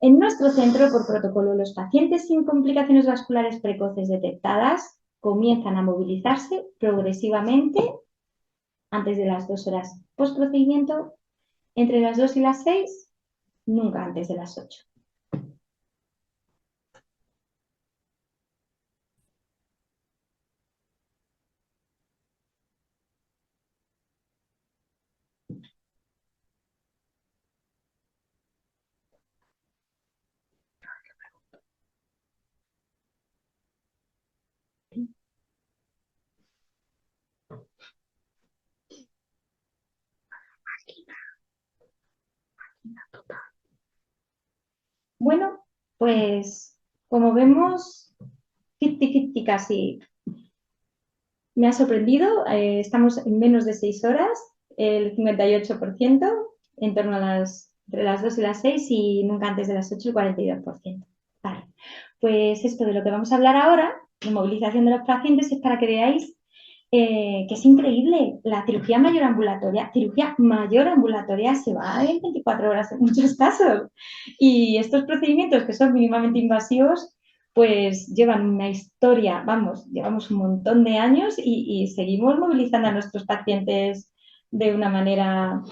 En nuestro centro, por protocolo, los pacientes sin complicaciones vasculares precoces detectadas comienzan a movilizarse progresivamente antes de las 2 horas post procedimiento, entre las 2 y las 6 nunca antes de las 8. Bueno, pues como vemos, 50-50 casi. Me ha sorprendido, estamos en menos de 6 horas, el 58%, en torno a entre las 2 y las 6 y nunca antes de las 8 el 42%. Vale, pues esto de lo que vamos a hablar ahora, de movilización de los pacientes, es para que veáis que es increíble. La cirugía mayor ambulatoria se va en 24 horas en muchos casos. Y estos procedimientos que son mínimamente invasivos, pues llevan una historia, vamos, llevamos un montón de años y seguimos movilizando a nuestros pacientes de una manera,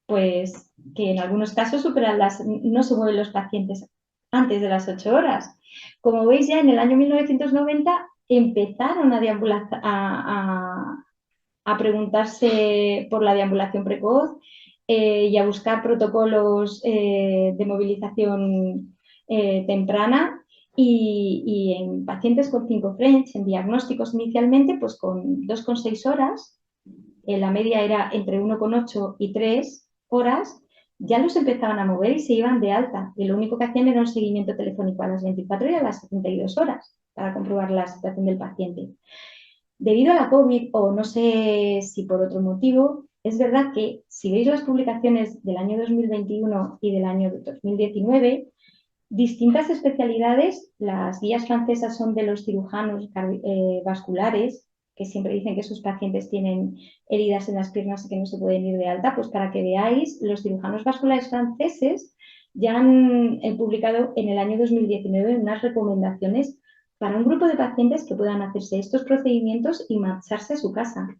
pues, que en algunos casos no se mueven los pacientes antes de las 8 horas. Como veis, ya en el año 1990 empezaron a preguntarse por la deambulación precoz y a buscar protocolos de movilización temprana. Y en pacientes con 5 French, en diagnósticos inicialmente, pues con 2,6 horas, la media era entre 1,8 y 3 horas, ya los empezaban a mover y se iban de alta. Y lo único que hacían era un seguimiento telefónico a las 24 y a las 72 horas para comprobar la situación del paciente. Debido a la COVID, o no sé si por otro motivo, es verdad que si veis las publicaciones del año 2021 y del año 2019, distintas especialidades, las guías francesas son de los cirujanos vasculares, que siempre dicen que sus pacientes tienen heridas en las piernas y que no se pueden ir de alta, pues para que veáis, los cirujanos vasculares franceses ya han publicado en el año 2019 unas recomendaciones para un grupo de pacientes que puedan hacerse estos procedimientos y marcharse a su casa.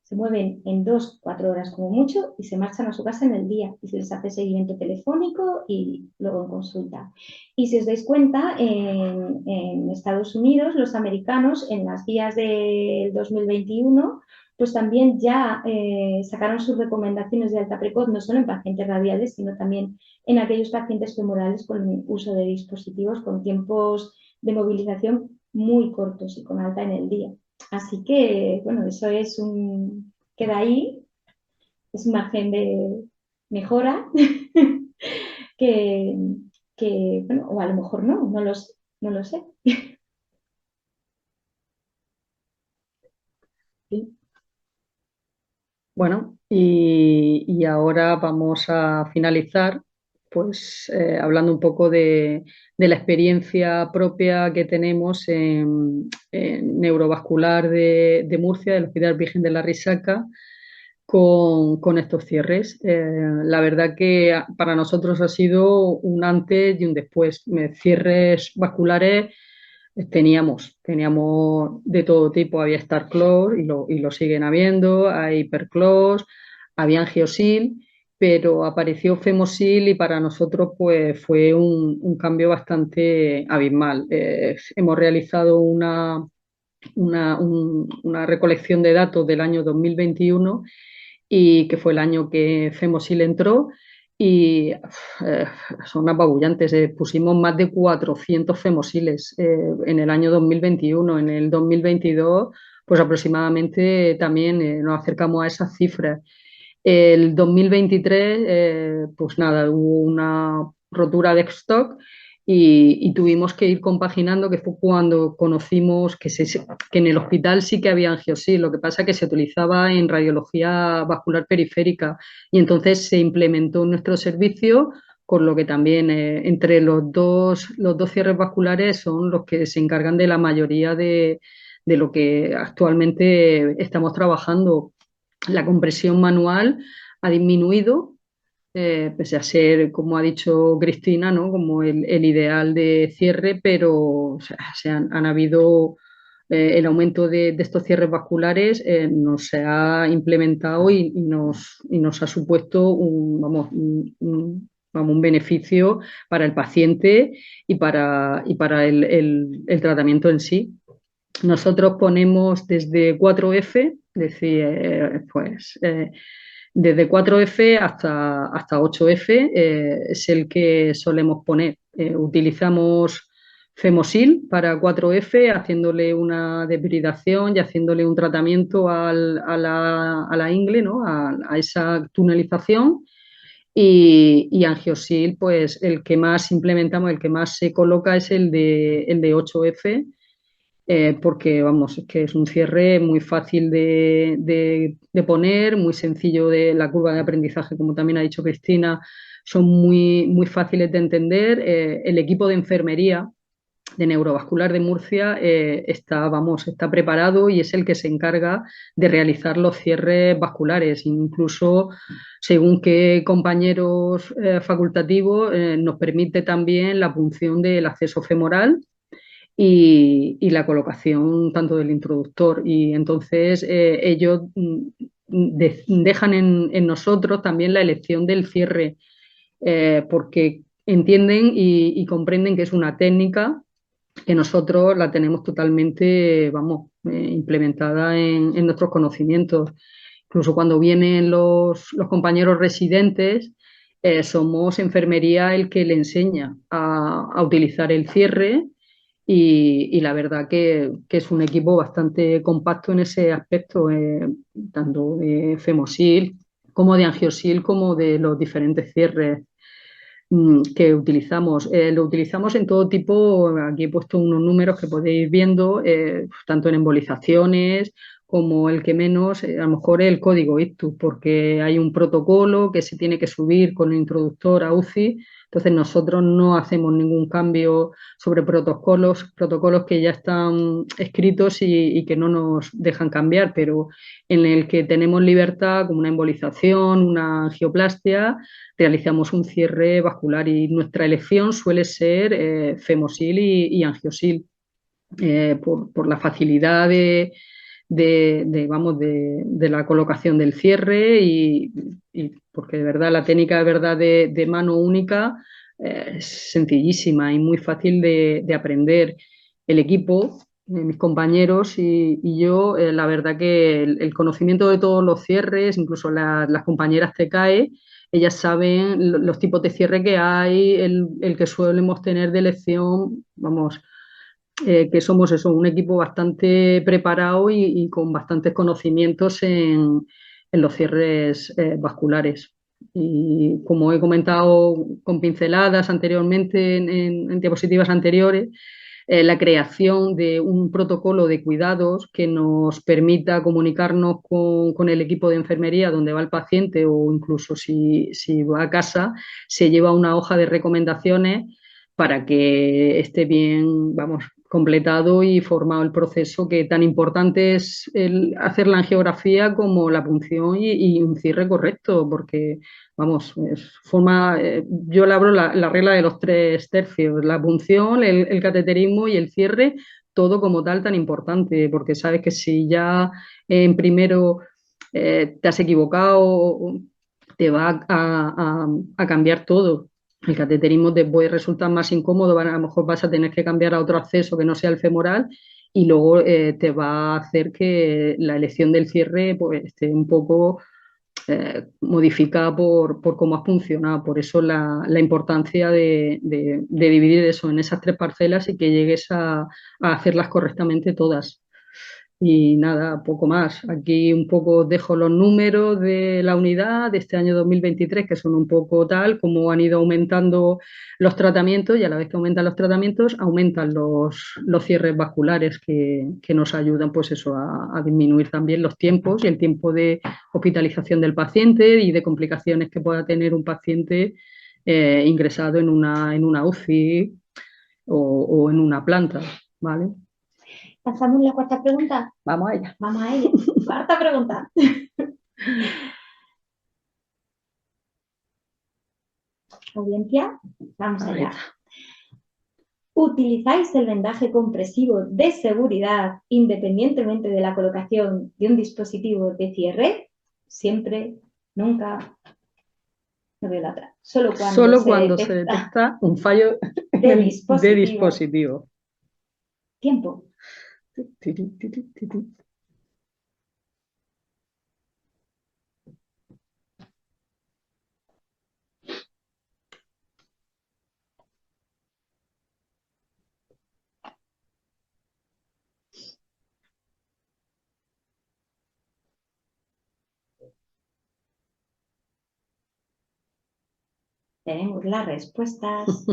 Se mueven en 2-4 horas como mucho y se marchan a su casa en el día y se les hace seguimiento telefónico y luego en consulta. Y si os dais cuenta, en Estados Unidos, los americanos en las guías del 2021, pues también ya sacaron sus recomendaciones de alta precoz, no solo en pacientes radiales, sino también en aquellos pacientes femorales con uso de dispositivos con tiempos de movilización muy cortos y con alta en el día. Así que, bueno, eso queda ahí, es un margen de mejora que, bueno, o a lo mejor no lo sé. Bueno, y ahora vamos a finalizar pues hablando un poco de la experiencia propia que tenemos en neurovascular de Murcia, del Hospital Virgen de la Risaca, con estos cierres. La verdad que para nosotros ha sido un antes y un después. Cierres vasculares teníamos de todo tipo, había StarClose y lo siguen habiendo, hay HyperClose, había Angiosil, pero apareció Femosil y para nosotros pues fue un cambio bastante abismal. Hemos realizado una recolección de datos del año 2021 y que fue el año que Femosil entró y son apabullantes. Pusimos más de 400 femosiles en el año 2021. En el 2022, pues aproximadamente también nos acercamos a esas cifras. El 2023, pues nada, hubo una rotura de stock y tuvimos que ir compaginando, que fue cuando conocimos que en el hospital sí que había angiosil, lo que pasa es que se utilizaba en radiología vascular periférica y entonces se implementó en nuestro servicio, con lo que también entre los dos cierres vasculares son los que se encargan de la mayoría de lo que actualmente estamos trabajando. La compresión manual ha disminuido, pese a ser, como ha dicho Cristina, ¿no? Como el ideal de cierre, pero o sea, han habido el aumento de estos cierres vasculares nos se ha implementado y nos ha supuesto vamos, un beneficio para el paciente y para el tratamiento en sí. Nosotros ponemos desde 4F, es decir, desde 4F hasta 8F es el que solemos poner. Utilizamos Femosil para 4F, haciéndole una debridación y haciéndole un tratamiento a la ingle, ¿no? a esa tunelización. Y Angiosil, pues el que más implementamos, el que más se coloca es el de 8F, porque vamos, es que es un cierre muy fácil de poner, muy sencillo de la curva de aprendizaje, como también ha dicho Cristina, son muy fáciles de entender. El equipo de enfermería de neurovascular de Murcia está preparado y es el que se encarga de realizar los cierres vasculares, incluso según qué compañeros facultativos nos permite también la punción del acceso femoral y la colocación tanto del introductor. Y entonces ellos dejan en nosotros también la elección del cierre, porque entienden y comprenden que es una técnica que nosotros la tenemos totalmente, vamos, implementada en nuestros conocimientos. Incluso cuando vienen los compañeros residentes, somos enfermería el que le enseña a utilizar el cierre y la verdad que es un equipo bastante compacto en ese aspecto, tanto de Femosil como de Angiosil, como de los diferentes cierres que utilizamos. Lo utilizamos en todo tipo, aquí he puesto unos números que podéis ir viendo, tanto en embolizaciones como el que menos, a lo mejor el código ICTU, porque hay un protocolo que se tiene que subir con el introductor a UCI. Entonces nosotros no hacemos ningún cambio sobre protocolos que ya están escritos y que no nos dejan cambiar, pero en el que tenemos libertad, como una embolización, una angioplastia, realizamos un cierre vascular y nuestra elección suele ser Femosil y Angiosil, por la facilidad de la colocación del cierre y porque de verdad la técnica de verdad de mano única es sencillísima y muy fácil de aprender. El equipo, mis compañeros y yo, la verdad que el conocimiento de todos los cierres, incluso las compañeras TCAE, ellas saben los tipos de cierre que hay, el que solemos tener de elección, vamos, que somos eso, un equipo bastante preparado y con bastantes conocimientos en los cierres vasculares. Y como he comentado con pinceladas anteriormente en diapositivas anteriores, la creación de un protocolo de cuidados que nos permita comunicarnos con el equipo de enfermería donde va el paciente o incluso si va a casa, se lleva una hoja de recomendaciones para que esté bien, vamos, completado y formado el proceso, que tan importante es hacer la angiografía como la punción y un cierre correcto, porque vamos, yo le abro la regla de los 3/3, la punción, el cateterismo y el cierre, todo como tal tan importante, porque sabes que si ya en primero te has equivocado, te va a cambiar todo. El cateterismo te puede resultar más incómodo, a lo mejor vas a tener que cambiar a otro acceso que no sea el femoral y luego te va a hacer que la elección del cierre pues, esté un poco modificada por cómo ha funcionado. Por eso la importancia de dividir eso en esas 3 parcelas y que llegues a hacerlas correctamente todas. Y nada, poco más. Aquí un poco dejo los números de la unidad de este año 2023, que son un poco tal, como han ido aumentando los tratamientos y a la vez que aumentan los tratamientos, aumentan los cierres vasculares que nos ayudan pues eso, a disminuir también los tiempos y el tiempo de hospitalización del paciente y de complicaciones que pueda tener un paciente ingresado en una UCI o en una planta, ¿vale? ¿Pasamos la 4ª pregunta? Vamos a ella. Vamos a ella. 4ª pregunta. Audiencia, vamos allá. ¿Utilizáis el vendaje compresivo de seguridad independientemente de la colocación de un dispositivo de cierre? Siempre, nunca. No veo la otra. Solo cuando se detecta un fallo de dispositivo. dispositivo. Tiempo. Tenemos las respuestas.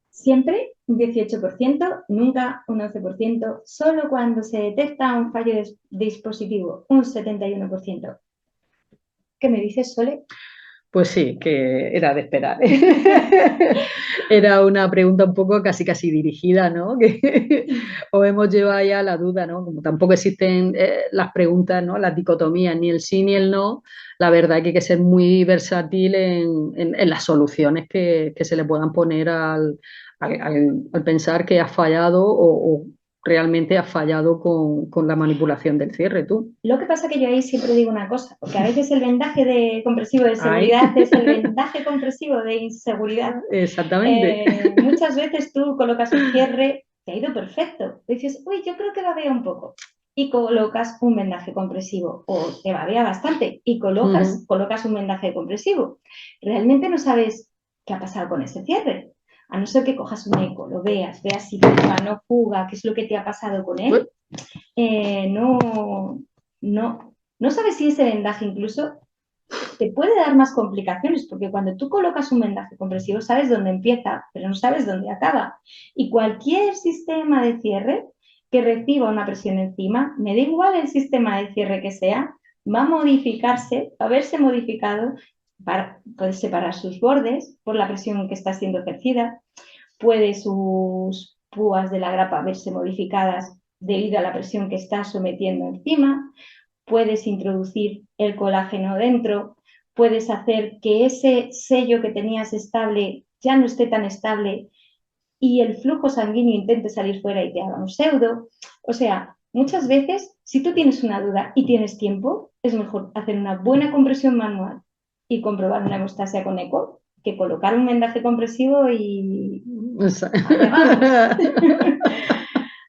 Siempre un 18%, nunca un 11%, solo cuando se detecta un fallo de dispositivo, un 71%. ¿Qué me dices, Sole? Pues sí, que era de esperar. Era una pregunta un poco casi dirigida, ¿no? O hemos llevado ya la duda, ¿no? Como tampoco existen las preguntas, ¿no? Las dicotomías, ni el sí ni el no, la verdad es que hay que ser muy versátil en las soluciones que se le puedan poner al pensar que has fallado o realmente has fallado con la manipulación del cierre tú. Lo que pasa que yo ahí siempre digo una cosa, porque a veces el vendaje compresivo de seguridad es el vendaje compresivo de inseguridad. Exactamente. Muchas veces tú colocas el cierre, te ha ido perfecto. Dices, uy, yo creo que babea un poco. Y colocas un vendaje compresivo, o te babea bastante, y colocas un vendaje compresivo. Realmente no sabes qué ha pasado con ese cierre. A no ser que cojas un eco, lo veas si fuga, no fuga, qué es lo que te ha pasado con él. No sabes si ese vendaje incluso te puede dar más complicaciones, porque cuando tú colocas un vendaje compresivo sabes dónde empieza, pero no sabes dónde acaba. Y cualquier sistema de cierre que reciba una presión encima, me da igual el sistema de cierre que sea, va a modificarse, va a verse modificado, puede separar sus bordes por la presión que está siendo ejercida, puede sus púas de la grapa verse modificadas debido a la presión que está sometiendo encima, puedes introducir el colágeno dentro, puedes hacer que ese sello que tenías estable ya no esté tan estable y el flujo sanguíneo intente salir fuera y te haga un pseudo. O sea, muchas veces, si tú tienes una duda y tienes tiempo, es mejor hacer una buena compresión manual y comprobar una hemostasia con eco que colocar un vendaje compresivo y...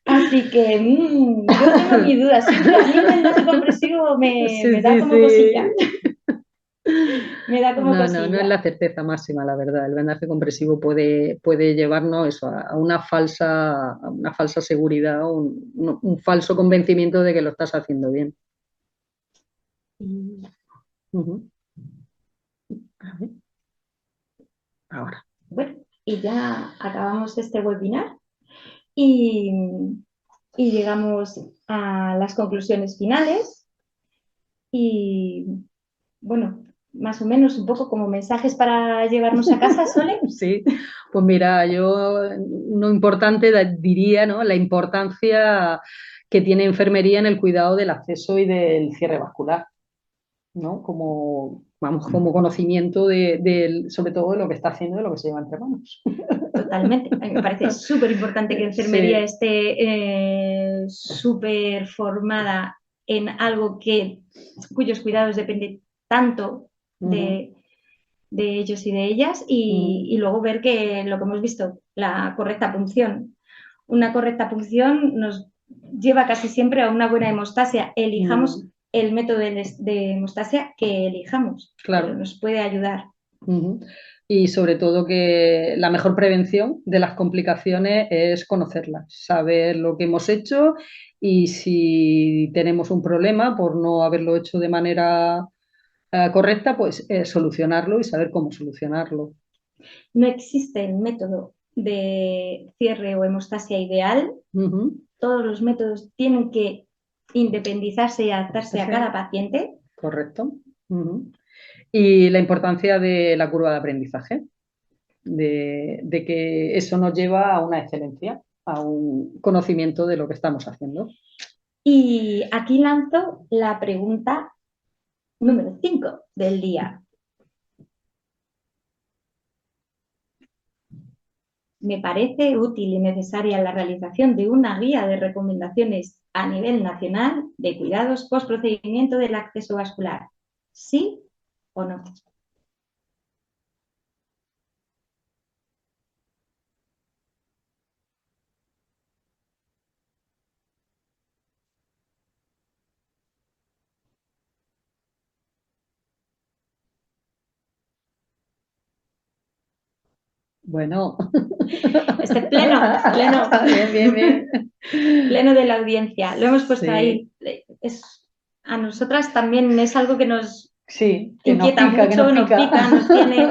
Así que yo tengo mi duda. Siempre a mí el vendaje compresivo me da como cosilla. Me da como cosilla. No es la certeza máxima, la verdad. El vendaje compresivo puede llevarnos eso, a una falsa seguridad o un falso convencimiento de que lo estás haciendo bien. A ver. Ahora. Bueno, y ya acabamos este webinar y llegamos a las conclusiones finales y bueno, más o menos un poco como mensajes para llevarnos a casa, Sole. Sí, pues mira, yo lo importante diría, ¿no? La importancia que tiene enfermería en el cuidado del acceso y del cierre vascular, ¿no? Como conocimiento sobre todo de lo que está haciendo y de lo que se lleva entre manos. Totalmente. A mí me parece súper importante que enfermería esté súper formada en algo cuyos cuidados dependen tanto de ellos y de ellas y luego ver que lo que hemos visto, la correcta punción. Una correcta punción nos lleva casi siempre a una buena hemostasia. Elijamos el método de hemostasia que elijamos. Claro. Pero nos puede ayudar. Y sobre todo que la mejor prevención de las complicaciones es conocerlas, saber lo que hemos hecho y si tenemos un problema por no haberlo hecho de manera correcta, pues solucionarlo y saber cómo solucionarlo. No existe el método de cierre o hemostasia ideal. Todos los métodos tienen que independizarse y adaptarse a cada paciente. Correcto. Y la importancia de la curva de aprendizaje, de que eso nos lleva a una excelencia, a un conocimiento de lo que estamos haciendo. Y aquí lanzo la pregunta número 5 del día. Me parece útil y necesaria la realización de una guía de recomendaciones a nivel nacional de cuidados post procedimiento del acceso vascular. ¿Sí o no? Bueno. Pleno, Bien, bien. pleno de la audiencia. Lo hemos puesto Sí. ahí. A nosotras también es algo que nos Sí, que nos inquieta pica, mucho, nos pica, nos tiene...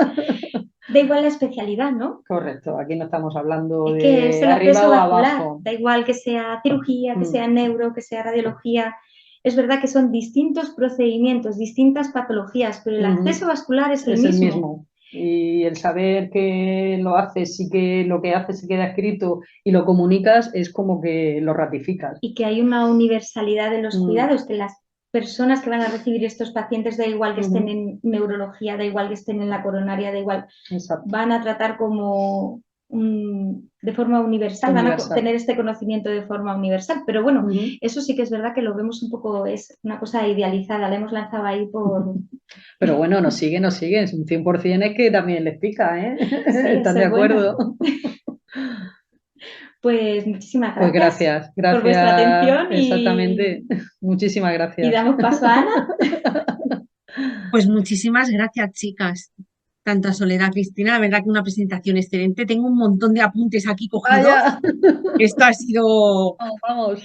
Da igual la especialidad, ¿no? Correcto, aquí no estamos hablando Es que es de el arriba acceso o vascular. abajo. Da igual que sea cirugía, que sea neuro, que sea radiología. Es verdad que son distintos procedimientos, distintas patologías, pero el acceso vascular es el Es el mismo. mismo. Y el saber que lo haces y que lo que haces se queda escrito y lo comunicas es como que lo ratificas. Y que hay una universalidad de los cuidados, que las personas que van a recibir estos pacientes, da igual que estén en neurología, da igual que estén en la coronaria, da igual, van a tratar como de forma universal, van a tener este conocimiento de forma universal. Pero bueno, eso sí que es verdad que lo vemos un poco, es una cosa idealizada, la hemos lanzado ahí por... Pero bueno, nos siguen, un 100% es que también les pica, ¿eh? Sí, ¿Están de acuerdo? Pues muchísimas Pues gracias, gracias por vuestra atención. Exactamente. Muchísimas gracias. Y damos paso a Ana. Pues muchísimas gracias, chicas. Tanto a Soledad, a Cristina, la verdad que una presentación excelente. Tengo un montón de apuntes aquí cogidos. Esto ha sido... Vamos.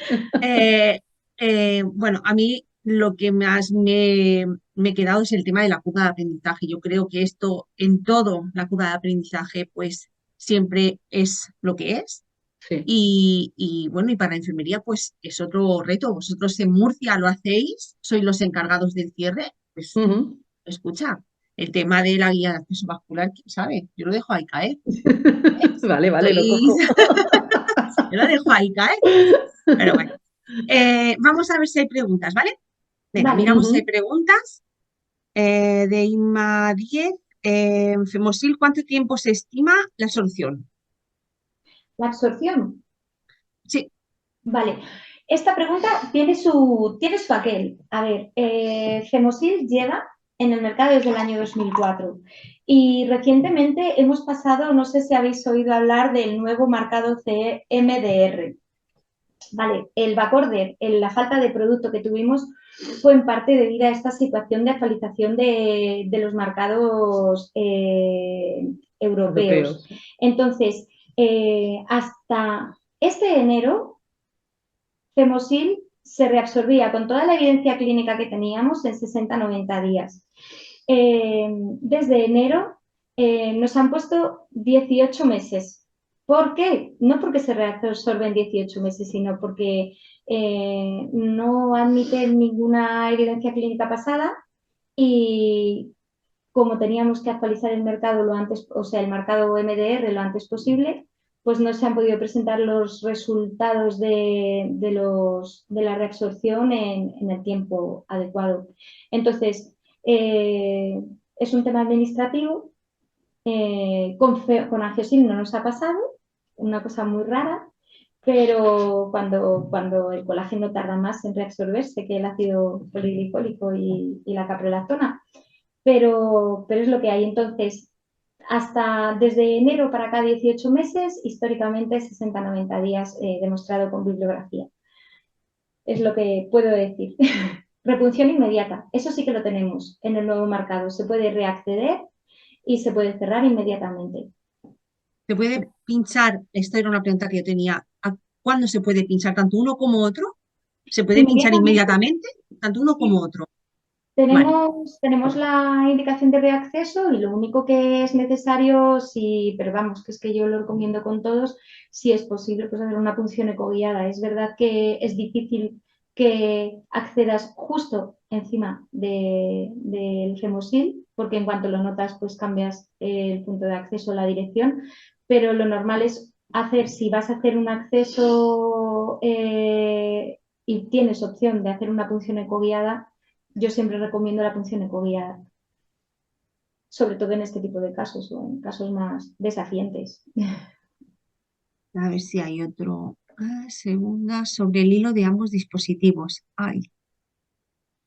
Bueno, a mí lo que más me he quedado es el tema de la curva de aprendizaje. Yo creo que esto en todo, la curva de aprendizaje, pues siempre es lo que es. Sí. Y bueno, y para la enfermería, pues es otro reto. Vosotros en Murcia lo hacéis, sois los encargados del cierre. Pues escucha, el tema de la guía de acceso vascular, ¿quién sabe? Yo lo dejo ahí caer. Vale, lo cojo. Yo lo dejo ahí caer. Pero bueno, vamos a ver si hay preguntas, ¿vale? Venga, miramos si hay preguntas. De Inma 10. Femosil, ¿cuánto tiempo se estima la absorción? ¿La absorción? Sí. Vale. Esta pregunta tiene su aquel. A ver, Femosil lleva en el mercado desde el año 2004 y recientemente hemos pasado, no sé si habéis oído hablar del nuevo marcado CE MDR. Vale, el backorder, la falta de producto que tuvimos fue en parte debido a esta situación de actualización de los marcados europeos. Entonces, hasta este enero, Femosil se reabsorbía con toda la evidencia clínica que teníamos en 60-90 días. Desde enero nos han puesto 18 meses. ¿Por qué? No porque se reabsorbe en 18 meses, sino porque no admiten ninguna evidencia clínica pasada y como teníamos que actualizar el mercado lo antes, o sea, el marcado MDR lo antes posible, pues no se han podido presentar los resultados de la reabsorción en el tiempo adecuado. Entonces, es un tema administrativo. Con Angiosil no nos ha pasado, una cosa muy rara, pero cuando el colágeno tarda más en reabsorberse que el ácido polidicólico y la caprolactona, pero es lo que hay. Entonces, desde enero para acá 18 meses, históricamente 60-90 días demostrado con bibliografía. Es lo que puedo decir. Repunción inmediata, eso sí que lo tenemos en el nuevo marcado. Se puede reacceder y se puede cerrar inmediatamente. ¿Se puede pinchar? Esta era una pregunta que yo tenía. ¿Cuándo se puede pinchar? ¿Tanto uno como otro? ¿Se puede pinchar inmediatamente? Tanto uno como otro. Tenemos la indicación de reacceso y lo único que es necesario, pero vamos, que es que yo lo recomiendo con todos, si es posible, pues hacer una punción ecoguiada. Es verdad que es difícil que accedas justo encima del Femosil, porque en cuanto lo notas, pues cambias el punto de acceso, la dirección, pero lo normal es si vas a hacer un acceso y tienes opción de hacer una punción ecoguiada, yo siempre recomiendo la punción ecoguiada, sobre todo en este tipo de casos o en casos más desafiantes. A ver si hay otro. Segunda, sobre el hilo de ambos dispositivos. Ay,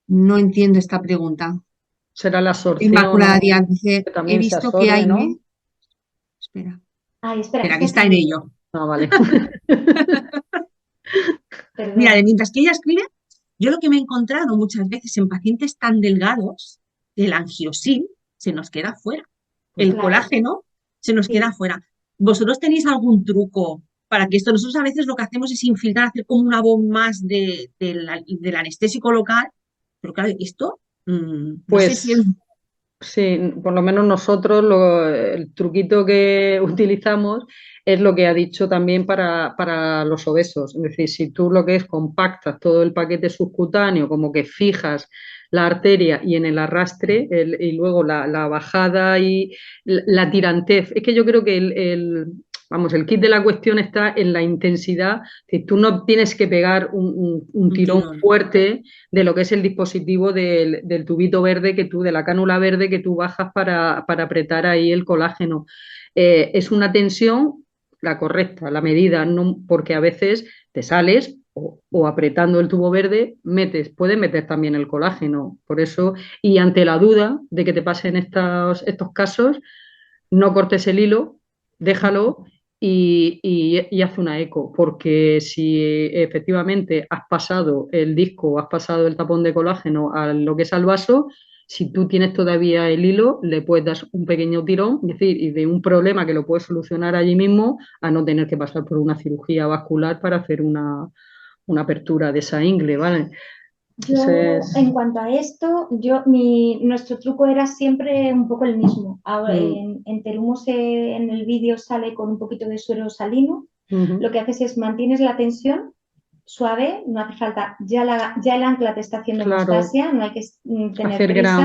no entiendo esta pregunta. Será la absorción. Inmaculada Díaz dice, que también he visto absorbe, que hay... ¿no? Espera, que está en ello. Ah, vale. Mira, mientras que ella escribe, yo lo que me he encontrado muchas veces en pacientes tan delgados, el angiosil se nos queda fuera. El colágeno se nos queda fuera. ¿Vosotros tenéis algún truco para que esto? Nosotros a veces lo que hacemos es infiltrar, hacer como una bomba más del anestésico local, pero claro, esto no sé si es... Pues sí, por lo menos nosotros el truquito que utilizamos es lo que ha dicho también para los obesos. Es decir, si tú lo que es compactas todo el paquete subcutáneo, como que fijas la arteria y en el arrastre y luego la bajada y la tirantez. Es que yo creo que vamos, el kit de la cuestión está en la intensidad. Si tú no tienes que pegar un Un tirón tirón. fuerte de lo que es el dispositivo del tubito verde de la cánula verde que tú bajas para apretar ahí el colágeno. Es una tensión la correcta, la medida, no, porque a veces te sales o apretando el tubo verde puedes meter también el colágeno. Por eso, y ante la duda de que te pasen estos casos, no cortes el hilo, déjalo y haz una eco, porque si efectivamente has pasado el disco o has pasado el tapón de colágeno a lo que es al vaso, si tú tienes todavía el hilo, le puedes dar un pequeño tirón, es decir, y de un problema que lo puedes solucionar allí mismo a no tener que pasar por una cirugía vascular para hacer una apertura de esa ingle, ¿vale? Yo, en cuanto a esto, nuestro truco era siempre un poco el mismo. Ahora, en Terumos en el vídeo sale con un poquito de suero salino. Lo que haces es mantienes la tensión suave, no hace falta, ya el ancla te está haciendo hemostasia, no hay que tener hacer prisa.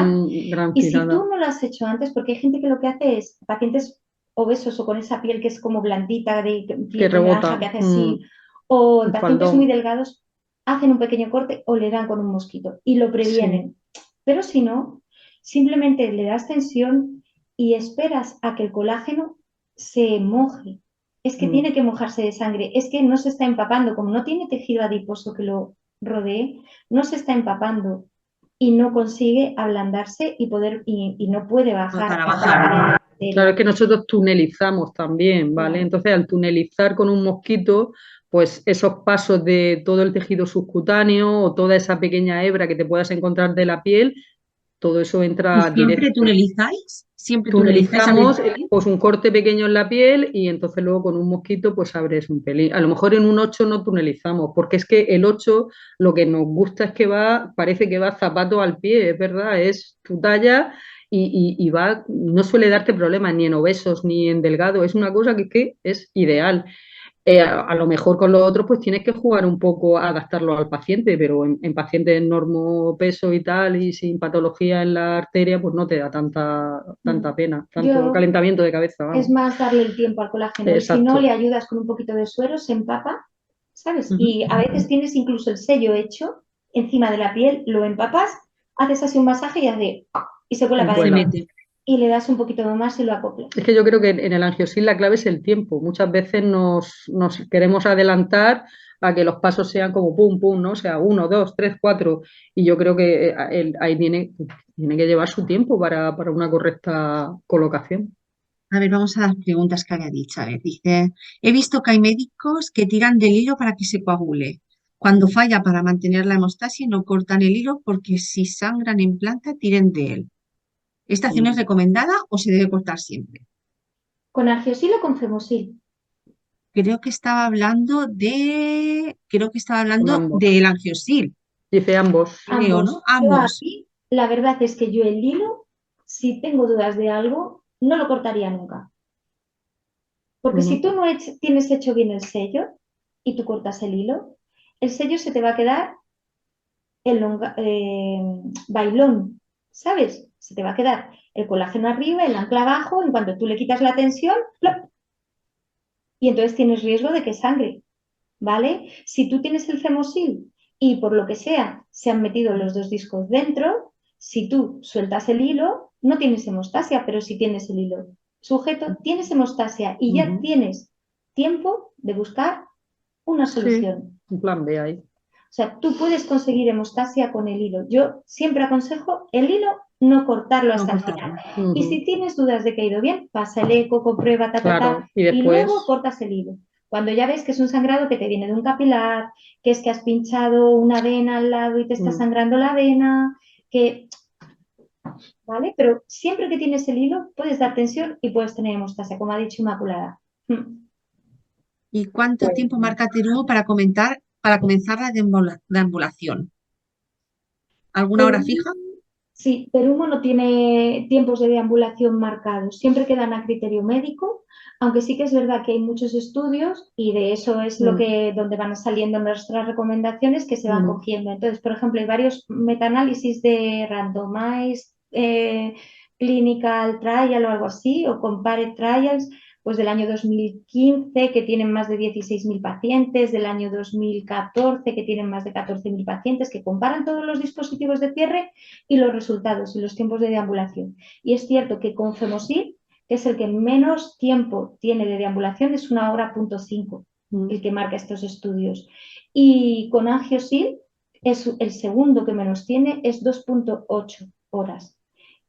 gran Y si tirada. tú no lo has hecho antes, porque hay gente que lo que hace es, pacientes obesos o con esa piel que es como blandita, de Que piel de naranja, rebota. que hace así, o en El pacientes faldón. muy delgados, hacen un pequeño corte o le dan con un mosquito y lo previenen. Pero si no, simplemente le das tensión y esperas a que el colágeno se moje. Es que tiene que mojarse de sangre, es que no se está empapando, como no tiene tejido adiposo que lo rodee, no se está empapando y no consigue ablandarse y no puede bajar. Para bajar. Claro, es que nosotros tunelizamos también, ¿vale? Claro. Entonces, al tunelizar con un mosquito, pues esos pasos de todo el tejido subcutáneo o toda esa pequeña hebra que te puedas encontrar de la piel, todo eso ¿Y entra siempre directo. tunelizáis? ¿Siempre tunelizáis? Tunelizamos pues un corte pequeño en la piel y entonces luego con un mosquito pues abres un pelín. A lo mejor en un 8 no tunelizamos, porque es que el 8 lo que nos gusta es que parece que va zapato al pie, es verdad, es tu talla y va, no suele darte problemas ni en obesos ni en delgado, es una cosa que es ideal. A lo mejor con los otros pues tienes que jugar un poco a adaptarlo al paciente, pero en pacientes normo peso y tal y sin patología en la arteria pues no te da tanta pena, tanto Yo, calentamiento de cabeza, es vamos. más darle el tiempo al colágeno y si no Exacto. le ayudas con un poquito de suero, se empapa, ¿sabes? Y a veces tienes incluso el sello hecho encima de la piel, lo empapas, haces así un masaje y se cuela para Se adentro. mete. Y le das un poquito más y lo acoplas. Es que yo creo que en el angiosil la clave es el tiempo. Muchas veces nos queremos adelantar a que los pasos sean como pum, pum, ¿no? O sea, 1, 2, 3, 4. Y yo creo que ahí tiene que llevar su tiempo para una correcta colocación. A ver, vamos a las preguntas que había dicho. A ver, dice, he visto que hay médicos que tiran del hilo para que se coagule. Cuando falla para mantener la hemostasia, no cortan el hilo porque si sangran en planta, tiren de él. ¿Esta acción es recomendada o se debe cortar siempre? ¿Con argiosil o con femosil? Creo que estaba Con hablando ambos. del angiosil, Dice ambos. creo, ¿no? Yo Ambos. aquí, la verdad es que yo el hilo, si tengo dudas de algo, no lo cortaría nunca. Porque si tú no tienes hecho bien el sello y tú cortas el hilo, el sello se te va a quedar bailón, ¿sabes? Se te va a quedar el colágeno arriba, el ancla abajo, en cuanto tú le quitas la tensión, ¡plop! Y entonces tienes riesgo de que sangre, ¿vale? Si tú tienes el femosil y por lo que sea se han metido los dos discos dentro, si tú sueltas el hilo, no tienes hemostasia, pero si tienes el hilo sujeto, tienes hemostasia y ya tienes tiempo de buscar una solución. Un plan B ahí. O sea, tú puedes conseguir hemostasia con el hilo. Yo siempre aconsejo el hilo no cortarlo hasta el final. Y si tienes dudas de que ha ido bien, pasa el eco, comprueba, Claro, y y después luego cortas el hilo. Cuando ya ves que es un sangrado que te viene de un capilar, que es que has pinchado una vena al lado y te está sangrando la vena, ¿vale? Pero siempre que tienes el hilo, puedes dar tensión y puedes tener hemostasia, como ha dicho Inmaculada. ¿Y cuánto Pues, tiempo marca Terumo para comenzar la deambulación? ¿Alguna hora fija? Sí, Terumo no tiene tiempos de deambulación marcados, siempre quedan a criterio médico, aunque sí que es verdad que hay muchos estudios y de eso es donde van saliendo nuestras recomendaciones que se van cogiendo. Entonces, por ejemplo, hay varios metaanálisis de randomized clinical trial o algo así, o compared trials, pues del año 2015 que tienen más de 16.000 pacientes, del año 2014 que tienen más de 14.000 pacientes, que comparan todos los dispositivos de cierre y los resultados y los tiempos de deambulación. Y es cierto que con Femosil, que es el que menos tiempo tiene de deambulación, es 1 hora.5 el que marca estos estudios. Y con Angiosil, es el segundo que menos tiene, es 2.8 horas.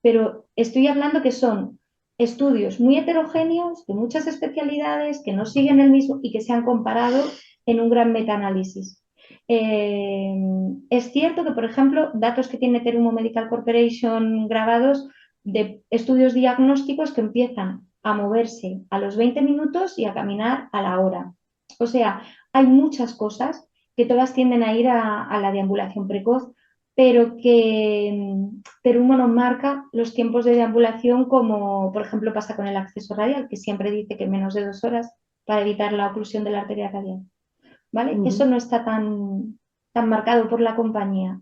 Pero estoy hablando que son estudios muy heterogéneos, de muchas especialidades, que no siguen el mismo y que se han comparado en un gran metaanálisis. Es cierto que, por ejemplo, datos que tiene Terumo Medical Corporation grabados de estudios diagnósticos que empiezan a moverse a los 20 minutos y a caminar a la hora. O sea, hay muchas cosas que todas tienden a ir a la deambulación precoz, pero que Terumo nos marca los tiempos de deambulación como, por ejemplo, pasa con el acceso radial, que siempre dice que menos de 2 horas para evitar la oclusión de la arteria radial. ¿Vale? Eso no está tan marcado por la compañía.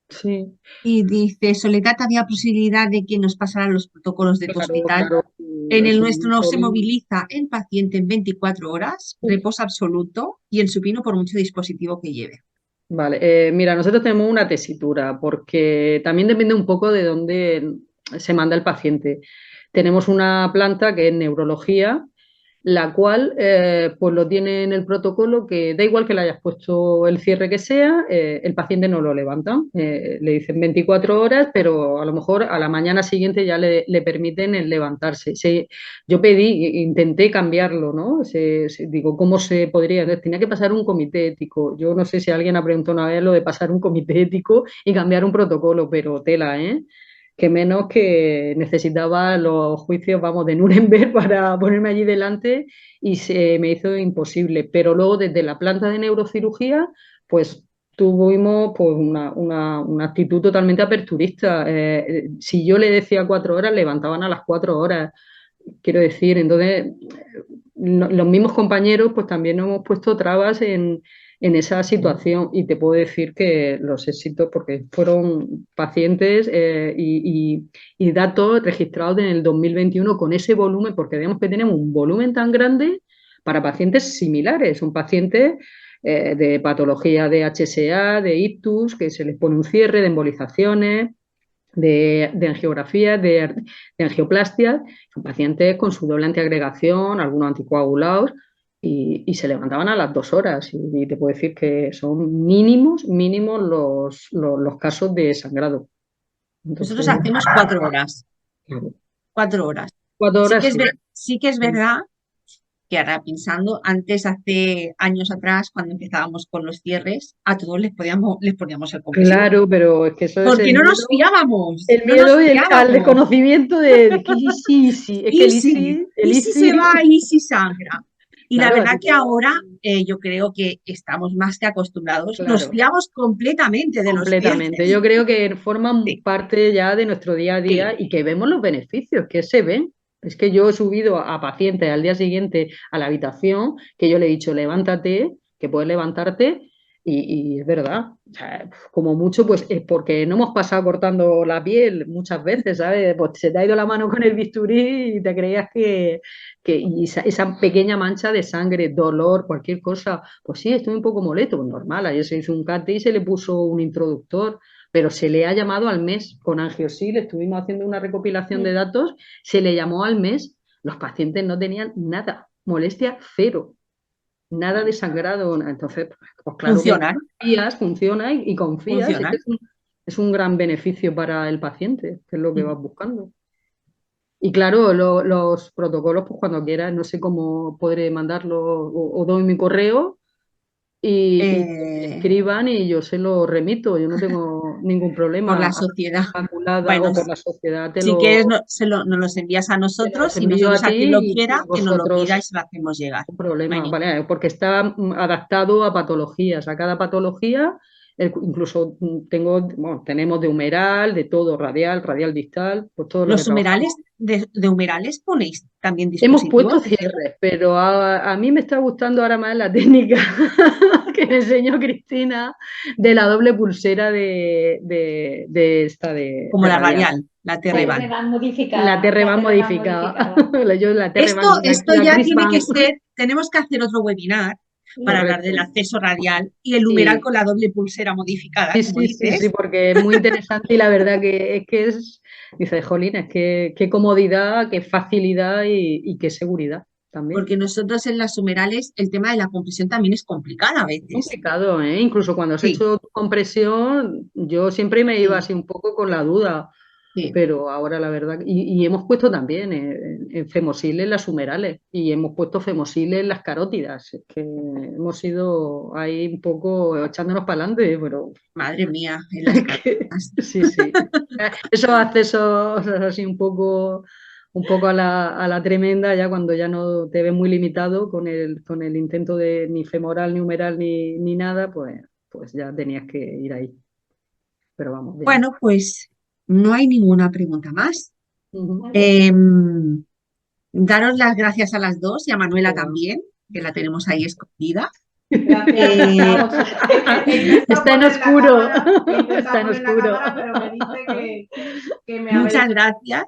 sí, Y dice, Soledad, ¿había posibilidad de que nos pasaran los protocolos de tu claro, hospital? claro. En el Es nuestro un no se polígono. moviliza el paciente en 24 horas, reposo absoluto y el supino por mucho dispositivo que lleve. Vale, mira, nosotros tenemos una tesitura porque también depende un poco de dónde se manda el paciente. Tenemos una planta que es neurología, la cual pues lo tiene en el protocolo que da igual que le hayas puesto el cierre que sea, el paciente no lo levanta. Le dicen 24 horas, pero a lo mejor a la mañana siguiente ya le permiten el levantarse. Yo intenté cambiarlo, ¿no? Digo, ¿cómo se podría? Entonces, tenía que pasar un comité ético. Yo no sé si alguien ha preguntado una vez lo de pasar un comité ético y cambiar un protocolo, pero tela, ¿eh? Que menos que necesitaba los juicios, vamos, de Nuremberg para ponerme allí delante y se me hizo imposible. Pero luego desde la planta de neurocirugía, pues tuvimos pues, una actitud totalmente aperturista. Si yo le decía 4 horas, levantaban a las 4 horas. Quiero decir, entonces los mismos compañeros pues también hemos puesto trabas en esa situación y te puedo decir que los éxitos, porque fueron pacientes y datos registrados en el 2021 con ese volumen, porque vemos que tenemos un volumen tan grande para pacientes similares, son pacientes de patología de HSA, de ictus, que se les pone un cierre, de embolizaciones, de angiografía, de angioplastia, son pacientes con su doble antiagregación, algunos anticoagulados, y se levantaban a las 2 horas. Y te puedo decir que son mínimos los casos de sangrado. Nosotros Entonces, hacemos 4 horas, claro, 4 horas. 4 horas sí. Sí que es verdad que ahora pensando, antes, hace años atrás, cuando empezábamos con los cierres, a todos les poníamos el compresivo. Claro, pero es que eso es Porque no nos fiábamos, el no nos miedo al fiábamos. desconocimiento de que sí, es que el Y si se ICI, va, y si sangra. Y la claro, verdad así que ahora yo creo que estamos más que acostumbrados, nos claro. fiamos completamente de los Completamente. cierres. Yo creo que forman Sí, parte ya de nuestro día a sí. día y que vemos los beneficios, que se ven. Es que yo he subido a pacientes al día siguiente a la habitación, que yo le he dicho, levántate, que puedes levantarte, y es verdad. O sea, como mucho, pues es porque no hemos pasado cortando la piel muchas veces, ¿sabes? Pues se te ha ido la mano con el bisturí y te creías y esa pequeña mancha de sangre, dolor, cualquier cosa, pues sí, estoy un poco molesto, pues normal, ayer se hizo un CAT y se le puso un introductor, pero se le ha llamado al mes con Angiosil, estuvimos haciendo una recopilación de datos, se le llamó al mes, los pacientes no tenían nada, molestia cero, nada de sangrado, entonces, pues claro que Funcionan, confías, funciona y confías, funcionan. es un gran beneficio para el paciente, que es lo que vas buscando. Y claro, los protocolos, pues cuando quieras, no sé cómo podré mandarlo o doy mi correo y que me Eh, escriban y yo se lo remito. Yo no tengo ningún problema. por la sociedad. Inmaculada Bueno, o por la sociedad te si lo, quieres, nos los envías a te nosotros los y envío a nosotros a ti quien lo y quiera, que nos lo vosotros pida y se lo hacemos llegar. un problema, Vale. ¿vale? Porque está adaptado a patologías, a cada patología, incluso tenemos de humeral, de todo, radial distal, pues todo lo que Los trabajamos. humerales, de humerales ponéis también Hemos puesto dispositivos. cierres, pero a mí me está gustando ahora más la técnica que me enseñó Cristina de la doble pulsera de esta de Como la radial. radial, la La T-Revan. T-Revan modificada. La T-Revan modificada. Yo la T-Revan, Esto la ya Chris tiene Van. que ser, tenemos que hacer otro webinar para hablar Correcto. del acceso radial y el humeral Sí. con la doble pulsera modificada, Sí, como sí, sí, dices. sí, porque es muy interesante y la verdad que dices, jolín, es que qué comodidad, qué facilidad y qué seguridad también. Porque nosotros en las humerales el tema de la compresión también es complicada a veces. Complicado, ¿eh? Incluso cuando has Sí. hecho compresión, yo siempre me iba así un poco con la duda, Sí. pero ahora la verdad, y hemos puesto también en femosil en las humerales y hemos puesto femosil en las carótidas, es que hemos ido ahí un poco echándonos para adelante, pero Madre mía, en las caras. sí, sí. Esos accesos así un poco a la tremenda, ya cuando ya no te ves muy limitado con el intento de ni femoral, ni humeral, ni nada, pues ya tenías que ir ahí. Pero vamos, bien. Bueno, pues no hay ninguna pregunta más. Ujú. Daros las gracias a las dos y a Manuela Venga. también, que la tenemos ahí escondida. Gracias. Está en oscuro. Está en oscuro. Pero me dice que me Muchas gracias.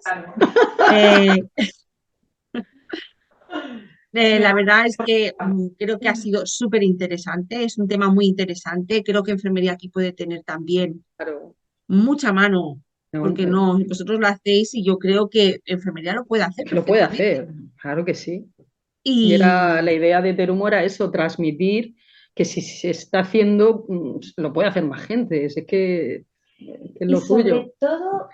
La verdad es que creo que ha sido súper interesante, es un tema muy interesante. Creo que enfermería aquí puede tener también Claro. mucha mano, No, porque pero no, vosotros lo hacéis y yo creo que enfermería lo puede hacer lo puede perfectamente. hacer, claro que sí. Y Y era la idea de Terumo era eso, transmitir que si se está haciendo, lo puede hacer más gente. Es que es lo Y sobre suyo. todo,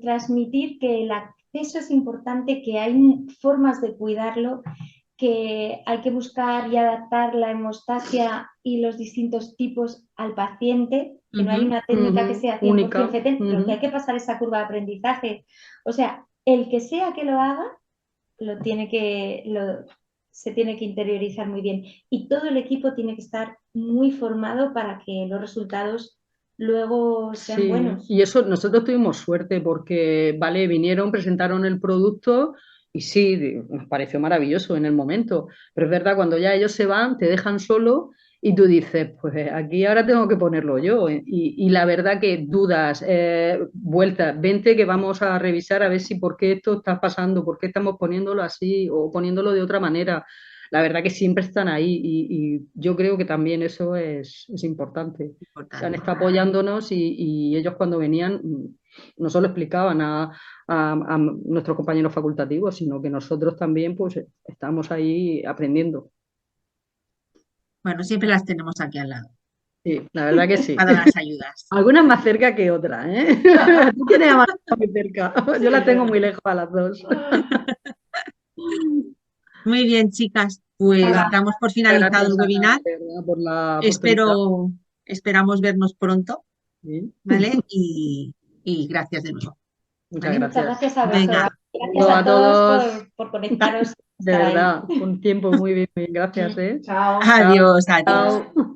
transmitir que el acceso es importante, que hay formas de cuidarlo, que hay que buscar y adaptar la hemostasia y los distintos tipos al paciente, que no hay una técnica que sea 100% Única. fetén, pero que hay que pasar esa curva de aprendizaje. O sea, el que sea que lo haga, se tiene que interiorizar muy bien. Y todo el equipo tiene que estar muy formado para que los resultados luego sean Sí, buenos. y eso nosotros tuvimos suerte porque, vale, vinieron, presentaron el producto y sí, nos pareció maravilloso en el momento, pero es verdad, cuando ya ellos se van, te dejan solo y tú dices, pues aquí ahora tengo que ponerlo yo. Y la verdad que dudas, vueltas, vente que vamos a revisar a ver si por qué esto está pasando, por qué estamos poniéndolo así o poniéndolo de otra manera. La verdad que siempre están ahí y yo creo que también eso es importante. Se han estado apoyándonos y ellos cuando venían no solo explicaban a nuestros compañeros facultativos, sino que nosotros también pues estamos ahí aprendiendo. bueno, siempre las tenemos aquí al lado Sí, la verdad que sí. para dar las ayudas. Algunas más cerca que otras, ¿eh? Tú tienes a Marta muy cerca. Yo la tengo muy lejos a las dos. Muy bien, chicas, pues damos por finalizado el webinar. Esperamos vernos pronto, ¿vale? Y gracias de nuevo. Muchas ¿vale? gracias. Muchas gracias a Venga. vosotros. Gracias a todos por conectaros. De verdad, un tiempo muy bien, gracias, ¿eh? Chao. Adiós, adiós. Chao.